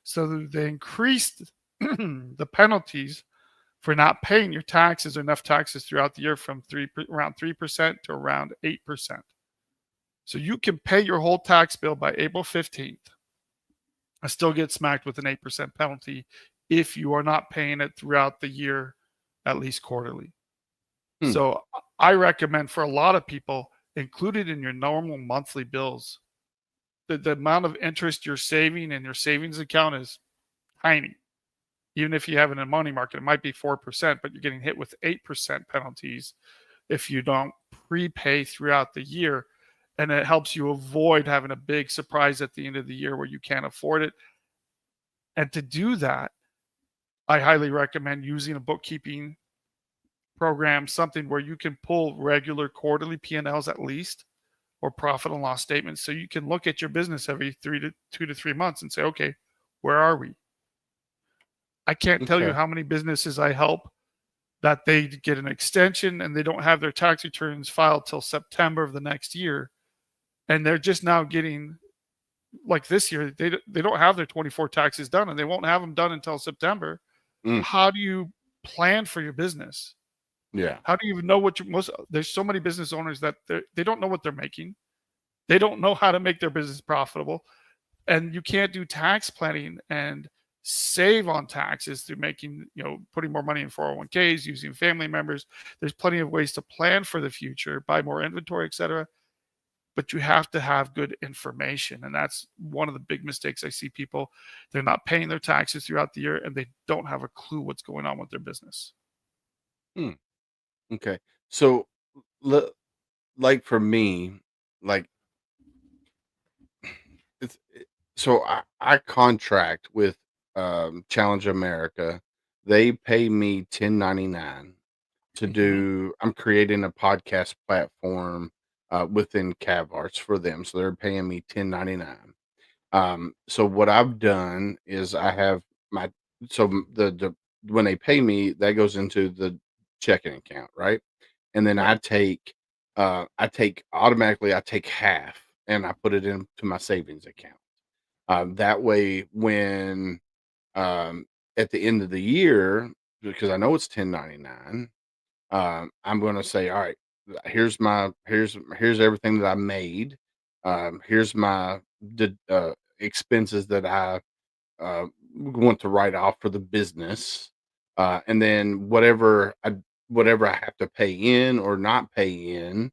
So they increased the penalties for not paying your taxes or enough taxes throughout the year from around 3% to around 8%. So you can pay your whole tax bill by April 15th and still get smacked with an 8% penalty if you are not paying it throughout the year, at least quarterly. So I recommend for a lot of people, include it in your normal monthly bills. The amount of interest you're saving in your savings account is tiny. Even if you have it in a money market, it might be 4%, but you're getting hit with 8% penalties if you don't prepay throughout the year. And it helps you avoid having a big surprise at the end of the year where you can't afford it. And to do that, I highly recommend using a bookkeeping program, something where you can pull regular quarterly P&Ls at least, or profit and loss statements. So you can look at your business every 2 to 3 months and say, okay, where are we? I can't tell you how many businesses I help that they get an extension and they don't have their tax returns filed till September of the next year. And they're just now getting, like this year, they don't have their 24 taxes done and they won't have them done until September. How do you plan for your business? Yeah. How do you even know there's so many business owners that they don't know what they're making. They don't know how to make their business profitable. And you can't do tax planning and save on taxes through putting more money in 401ks, using family members. There's plenty of ways to plan for the future, buy more inventory, etc. But you have to have good information. And that's one of the big mistakes I see people. They're not paying their taxes throughout the year and they don't have a clue what's going on with their business. Okay. So, like for me, like so I contract with Challenge America. They pay me 1099 to do. I'm creating a podcast platform within CavArts for them, so they're paying me 1099. So what I've done is I have my the when they pay me, that goes into the checking account, right? And then Right. I take half and I put it into my savings account. That way, when um, at the end of the year, because I know it's 1099, I'm going to say, all right, here's everything that I made. Here's my expenses that I want to write off for the business, and then whatever I have to pay in or not pay in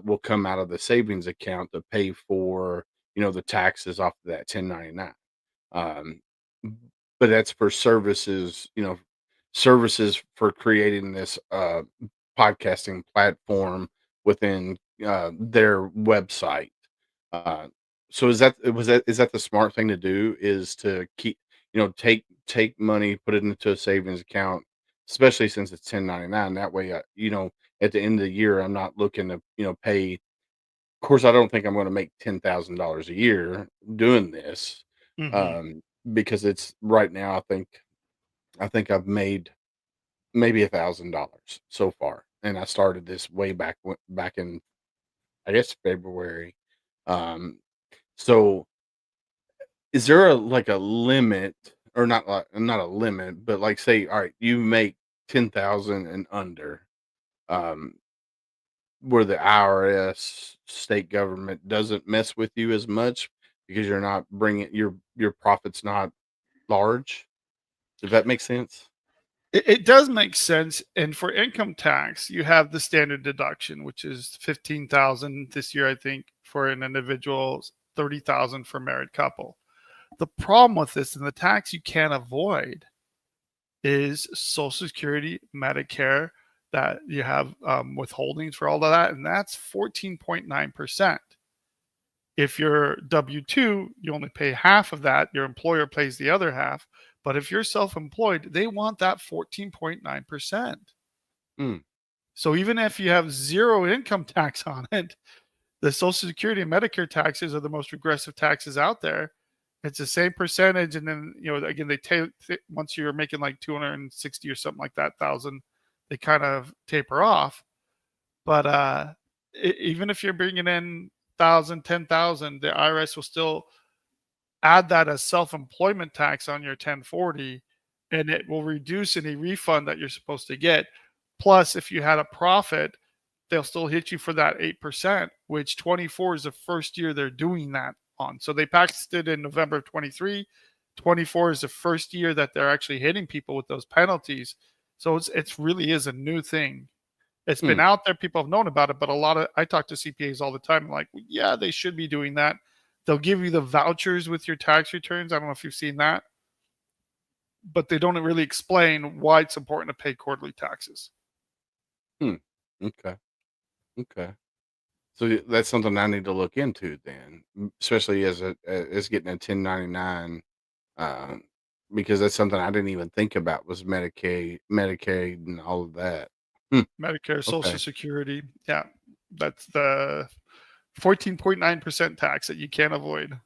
will come out of the savings account to pay for the taxes off of that 1099. Um, but that's for services, services for creating this podcasting platform within their website. So is that the smart thing to do, is to keep, take money, put it into a savings account, especially since it's 1099. That way, at the end of the year, I'm not looking to, pay. Of course, I don't think I'm going to make $10,000 a year doing this, Hmm. um, because it's right now. I think I've made maybe $1,000 so far, and I started this way back in, I guess, February. Um, so is there like a limit, or not a limit, but like, say, all right, you make 10,000 and under, um, where the IRS, state government doesn't mess with you as much because you're not bringing your profit's not large. Does that make sense? It does make sense. And for income tax, you have the standard deduction, which is 15,000 this year, I think, for an individual, 30,000 for a married couple. The problem with this, and the tax you can't avoid, is Social Security, Medicare, that you have withholdings for all of that, and that's 14.9%. If you're W 2, you only pay half of that, your employer pays the other half. But if you're self employed, they want that 14.9%. Mm, So even if you have zero income tax on it, the Social Security and Medicare taxes are the most regressive taxes out there. It's the same percentage, and then again they take once you're making like 260 or something like that thousand, they kind of taper off. But even if you're bringing in 1,000, 10,000, the IRS will still add that as self-employment tax on your 1040, and it will reduce any refund that you're supposed to get. Plus, if you had a profit, they'll still hit you for that 8%, which 24 is the first year they're doing that on. So they passed it in November of 23. 24 is the first year that they're actually hitting people with those penalties. So it's really is a new thing. It's been hmm. out there, people have known about it, but I talk to CPAs all the time, like, well, yeah, they should be doing that. They'll give you the vouchers with your tax returns. I don't know if you've seen that, but they don't really explain why it's important to pay quarterly taxes. Hmm. Okay. Okay. So that's something I need to look into then, especially as getting a 1099, um, because that's something I didn't even think about, was Medicaid, and all of that. Hmm. Medicare, Social Okay. Security. Yeah. That's the 14.9% tax that you can't avoid.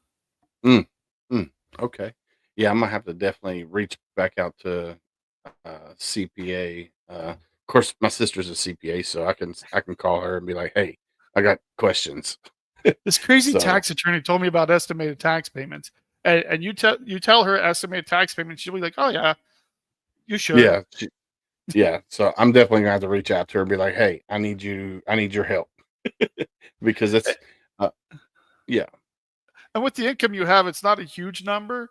Mm, mm, okay. Yeah, I'm gonna have to definitely reach back out to CPA. Of course, my sister's a CPA, so I can call her and be like, "Hey, I got questions." This crazy So tax attorney told me about estimated tax payments. And you tell her estimated tax payments, she'll be like, "Oh yeah, you should." yeah, yeah. So I'm definitely gonna have to reach out to her and be like, "Hey, I need your help," because A- it's uh, yeah. And with the income you have, it's not a huge number,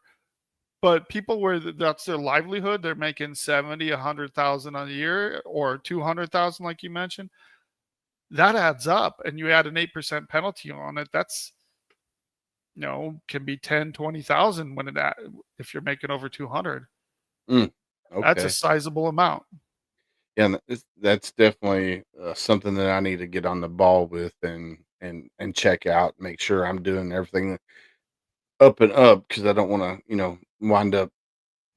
but people where that's their livelihood, they're making 70, 100,000 a year or 200,000, like you mentioned. That adds up, and you add an 8% penalty on it. That's can be 10, 20,000 if you're making over 200. Mm, That's a okay. sizable amount. Yeah, and that's definitely something that I need to get on the ball with, and check out, make sure I'm doing everything up and up, because I don't want to, wind up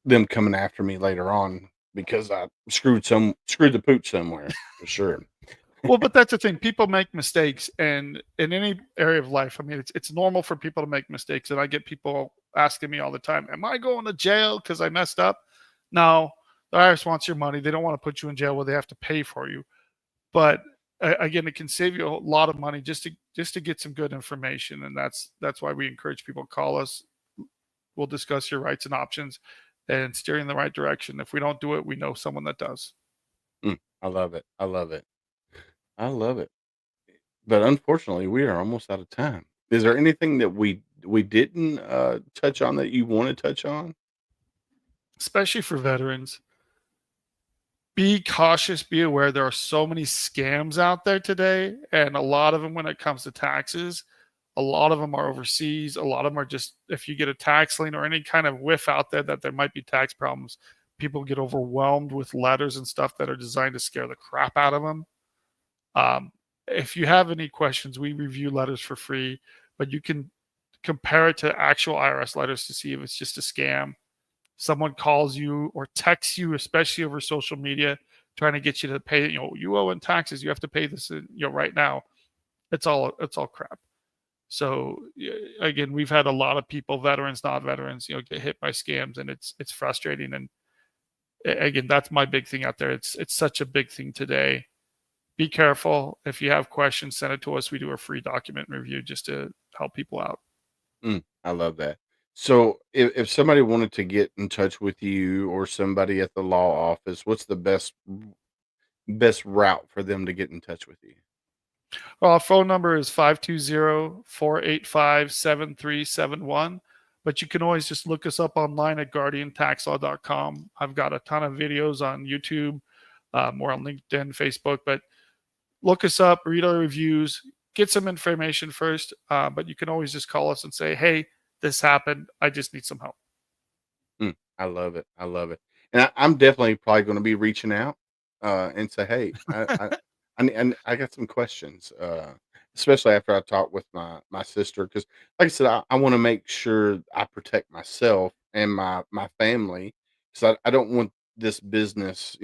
them coming after me later on because I screwed the pooch somewhere, for sure. Well, but that's the thing. People make mistakes, and in any area of life, I mean, it's normal for people to make mistakes. And I get people asking me all the time, "Am I going to jail because I messed up?" No, the IRS wants your money. They don't want to put you in jail where they have to pay for you. But again, it can save you a lot of money just to get some good information, and that's why we encourage people to call us. We'll discuss your rights and options, and steer you in the right direction. If we don't do it, we know someone that does. I love it. I love it. I love it. But unfortunately, we are almost out of time. Is there anything that we didn't touch on that you want to touch on? Especially for veterans, be cautious, be aware. There are so many scams out there today, and a lot of them, when it comes to taxes, a lot of them are overseas. A lot of them are just, if you get a tax lien or any kind of whiff out there that there might be tax problems, people get overwhelmed with letters and stuff that are designed to scare the crap out of them. Um, if you have any questions, we review letters for free, but you can compare it to actual IRS letters to see if it's just a scam. Someone calls you or texts you, especially over social media, trying to get you to pay. You owe in taxes. You have to pay this. Right now. It's all crap. So again, we've had a lot of people, veterans, not veterans, get hit by scams, and it's frustrating. And again, that's my big thing out there. It's such a big thing today. Be careful. If you have questions, send it to us. We do a free document review just to help people out. I love that. So if somebody wanted to get in touch with you or somebody at the law office, what's the best route for them to get in touch with you? Well, our phone number is 520-485-7371. But you can always just look us up online at guardiantaxlaw.com. I've got a ton of videos on YouTube, more on LinkedIn, Facebook. But look us up, read our reviews, get some information first. But you can always just call us and say, hey, this happened. I just need some help. I love it. I love it. And I'm definitely probably going to be reaching out and say, hey, I got some questions, especially after I talk with my sister, because like I said, I want to make sure I protect myself and my family, because I don't want this business.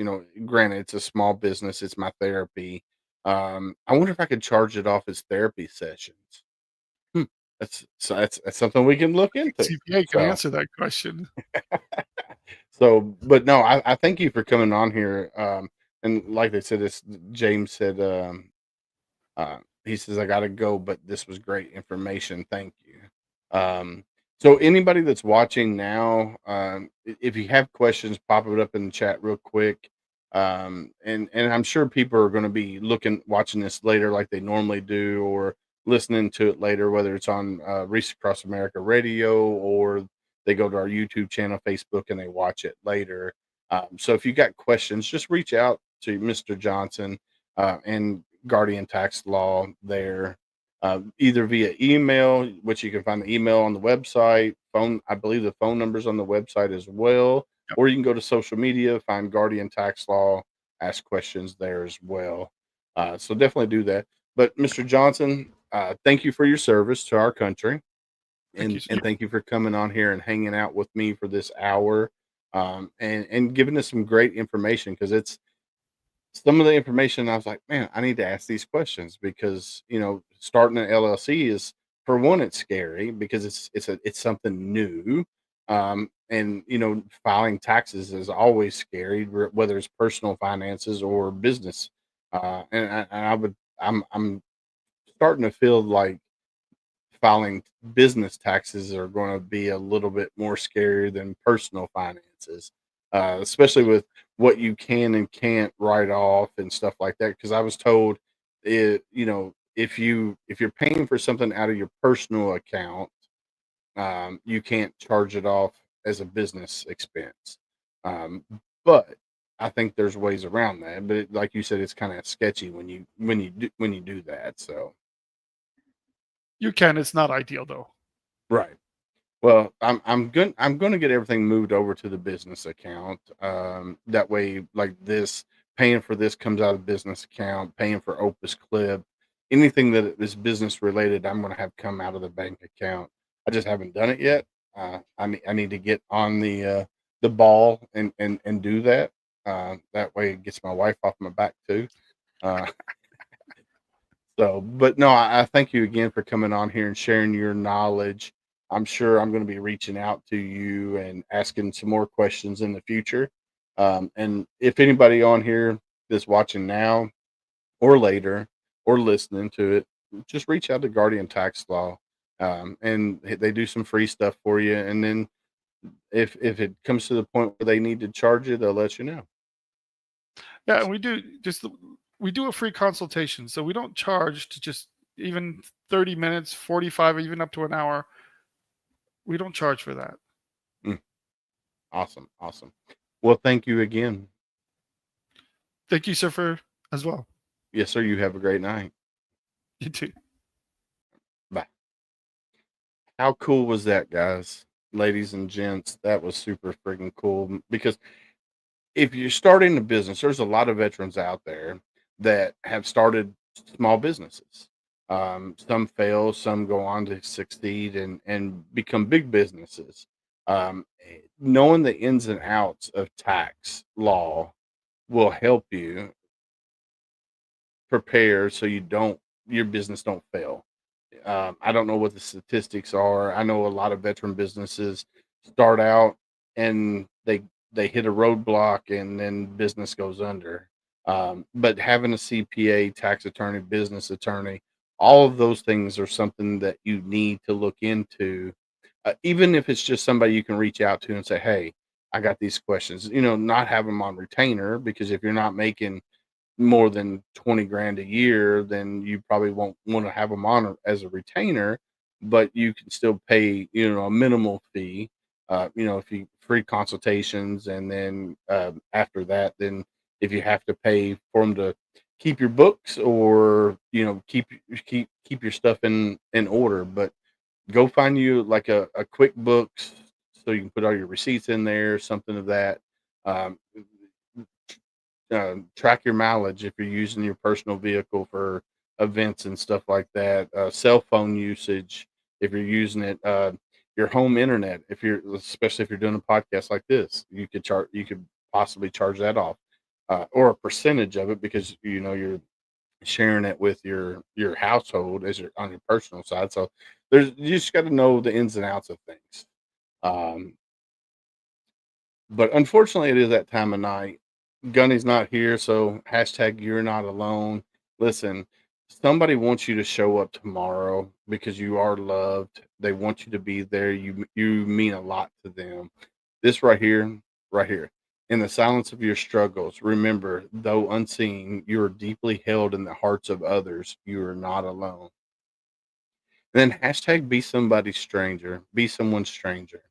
Granted, it's a small business, it's my therapy. I wonder if I could charge it off as therapy sessions. Hmm. That's something we can look into. CPA can So. answer that question. But no, I thank you for coming on here. And like they said, this James said, he says, I got to go, but this was great information. Thank you. So anybody that's watching now, if you have questions, pop it up in the chat real quick. And I'm sure people are going to be watching this later, like they normally do, or listening to it later, whether it's on Reese Across America Radio, or they go to our YouTube channel, Facebook, and they watch it later. So if you got questions, just reach out to Mr. Johnson and Guardian Tax Law there, either via email, which you can find the email on the website, phone. I believe the phone number's on the website as well, or you can go to social media, find Guardian Tax Law, ask questions there as well. So definitely do that. But Mr. Johnson, thank you for your service to our country. And thank you for coming on here and hanging out with me for this hour, and giving us some great information, because it's some of the information I was like, man, I need to ask these questions, because starting an LLC is, for one, it's scary because it's something new, and filing taxes is always scary, whether it's personal finances or business, I'm starting to feel like filing business taxes are going to be a little bit more scary than personal finances, especially with what you can and can't write off and stuff like that. Because I was told, if you're paying for something out of your personal account, you can't charge it off as a business expense. But I think there's ways around that. But like you said, it's kind of sketchy when you do that. So. You can. It's not ideal though. Right. Well, I'm going to get everything moved over to the business account. That way, like this, paying for this comes out of the business account. Paying for Opus Clip, anything that is business related, I'm going to have come out of the bank account. I just haven't done it yet. I need to get on the ball and do that. That way, it gets my wife off my back too. So, but no, I thank you again for coming on here and sharing your knowledge. I'm sure I'm going to be reaching out to you and asking some more questions in the future. And if anybody on here that's watching now or later or listening to it, just reach out to Guardian Tax Law. And they do some free stuff for you. And then if it comes to the point where they need to charge you, they'll let you know. Yeah, and we do a free consultation, so we don't charge to just even 30 minutes, 45, even up to an hour. We don't charge for that. Awesome. Well, thank you again. Thank you, sir, as well. Yes, sir. You have a great night. You too. Bye. How cool was that, guys? Ladies and gents, that was super freaking cool, because if you're starting a business, there's a lot of veterans out there that have started small businesses. Some fail, some go on to succeed and become big businesses. Knowing the ins and outs of tax law will help you prepare so your business don't fail. I don't know what the statistics are. I know a lot of veteran businesses start out and they hit a roadblock and then business goes under. But having a CPA, tax attorney, business attorney, all of those things are something that you need to look into. Even if it's just somebody you can reach out to and say, "Hey, I got these questions." Not have them on retainer, because if you're not making more than 20 grand a year, then you probably won't want to have them on as a retainer, but you can still pay, a minimal fee, if you free consultations. And then after that, then if you have to pay for them to keep your books, or, keep your stuff in order. But go find you like a QuickBooks, so you can put all your receipts in there, something of that. Um, track your mileage if you're using your personal vehicle for events and stuff like that. Cell phone usage if you're using it. Your home internet, especially if you're doing a podcast like this, you could possibly charge that off, or a percentage of it, because you're sharing it with your household as your on your personal side. So you just got to know the ins and outs of things. Um, but unfortunately, it is that time of night. Gunny's not here, so hashtag you're not alone. Listen, somebody wants you to show up tomorrow because you are loved. They want you to be there. You mean a lot to them. This right here. In the silence of your struggles, remember, though unseen, you are deeply held in the hearts of others. You are not alone. And then hashtag be somebody's stranger. Be someone's stranger.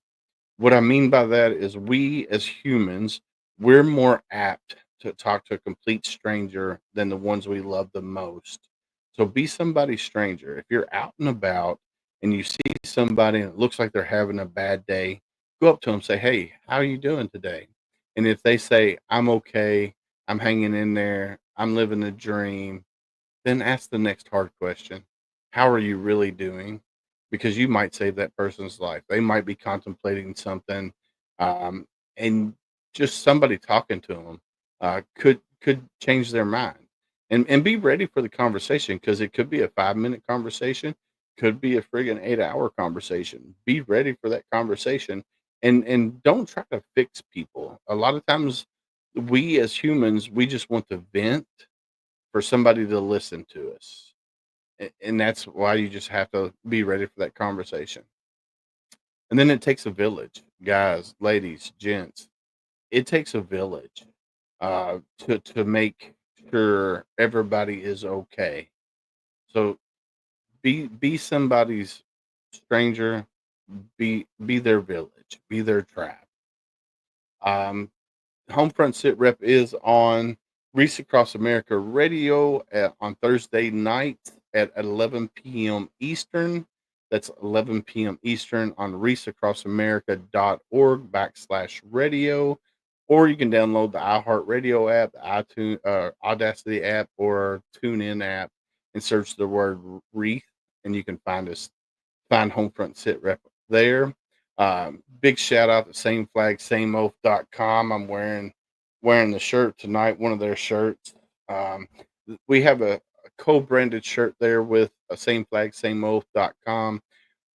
What I mean by that is, we as humans, we're more apt to talk to a complete stranger than the ones we love the most. So be somebody's stranger. If you're out and about and you see somebody and it looks like they're having a bad day, go up to them, say, "Hey, how are you doing today?" And if they say, "I'm okay, I'm hanging in there, I'm living the dream," then ask the next hard question. How are you really doing? Because you might save that person's life. They might be contemplating something, um, and just somebody talking to them could change their mind. And be ready for the conversation, because it could be a 5 minute conversation, could be a friggin' 8 hour conversation. Be ready for that conversation, and don't try to fix people. A lot of times, we as humans, we just want to vent for somebody to listen to us. And that's why you just have to be ready for that conversation. And then it takes a village, guys, ladies, gents. It takes a village to make sure everybody is okay. So be somebody's stranger, be their village, be their tribe. Um, Homefront Sitrep is on Reese Across America Radio on Thursday nights at 11 p.m. Eastern. That's 11 p.m. Eastern on reaseacrossamerica.org/radio. Or you can download the iHeartRadio app, the iTunes, Audacity app, or TuneIn app, and search the word Reese, and you can find Homefront Sitrep there. Big shout out to sameflagsameoath.com. I'm wearing the shirt tonight, one of their shirts. We have a co-branded shirt there with a sameflagsameoath.com.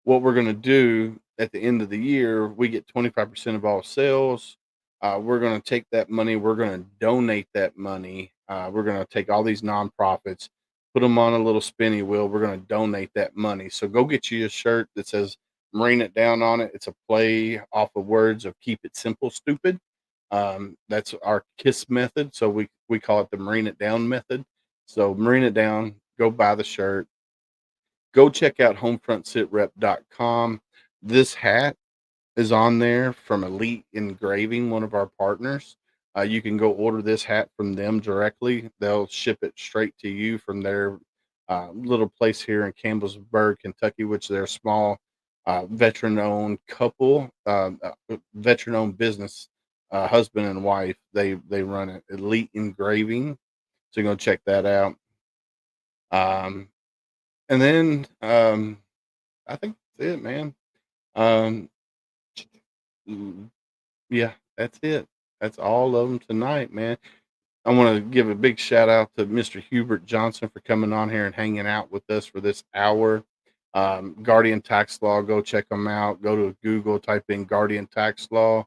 What we're going to do at the end of the year, we get 25% of all sales. We're going to take that money, we're going to donate that money. We're going to take all these nonprofits, put them on a little spinny wheel. We're going to donate that money. So go get you a shirt that says "Marine It Down" on it. It's a play off of words of "Keep It Simple, Stupid." That's our KISS method. So we call it the Marine It Down method. So Marine It Down, go buy the shirt. Go check out homefrontsitrep.com. This hat is on there from Elite Engraving, one of our partners. You can go order this hat from them directly. They'll ship it straight to you from their little place here in Campbellsburg, Kentucky, which they're a small veteran-owned couple, veteran-owned business, husband and wife. They run it, Elite Engraving. So you're going to check that out. Um, And then I think that's it, man. Um, yeah, that's it. That's all of them tonight, man. I want to give a big shout out to Mr. Hubert Johnson for coming on here and hanging out with us for this hour. Guardian Tax Law, go check them out. Go to Google, type in Guardian Tax Law.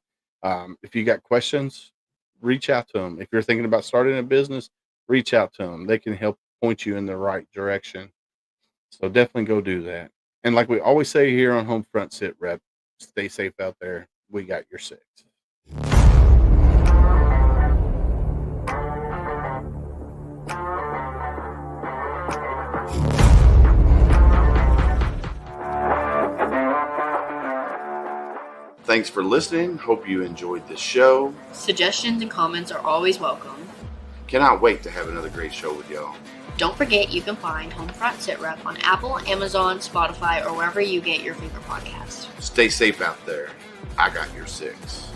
If you got questions, reach out to them. If you're thinking about starting a business, reach out to them. They can help point you in the right direction. So definitely go do that. And like we always say here on HomeFront Sitrep, stay safe out there. We got your six. Thanks for listening. Hope you enjoyed this show. Suggestions and comments are always welcome. Cannot wait to have another great show with y'all. Don't forget you can find HomeFront Sitrep on Apple, Amazon, Spotify, or wherever you get your favorite podcasts. Stay safe out there. I got your six.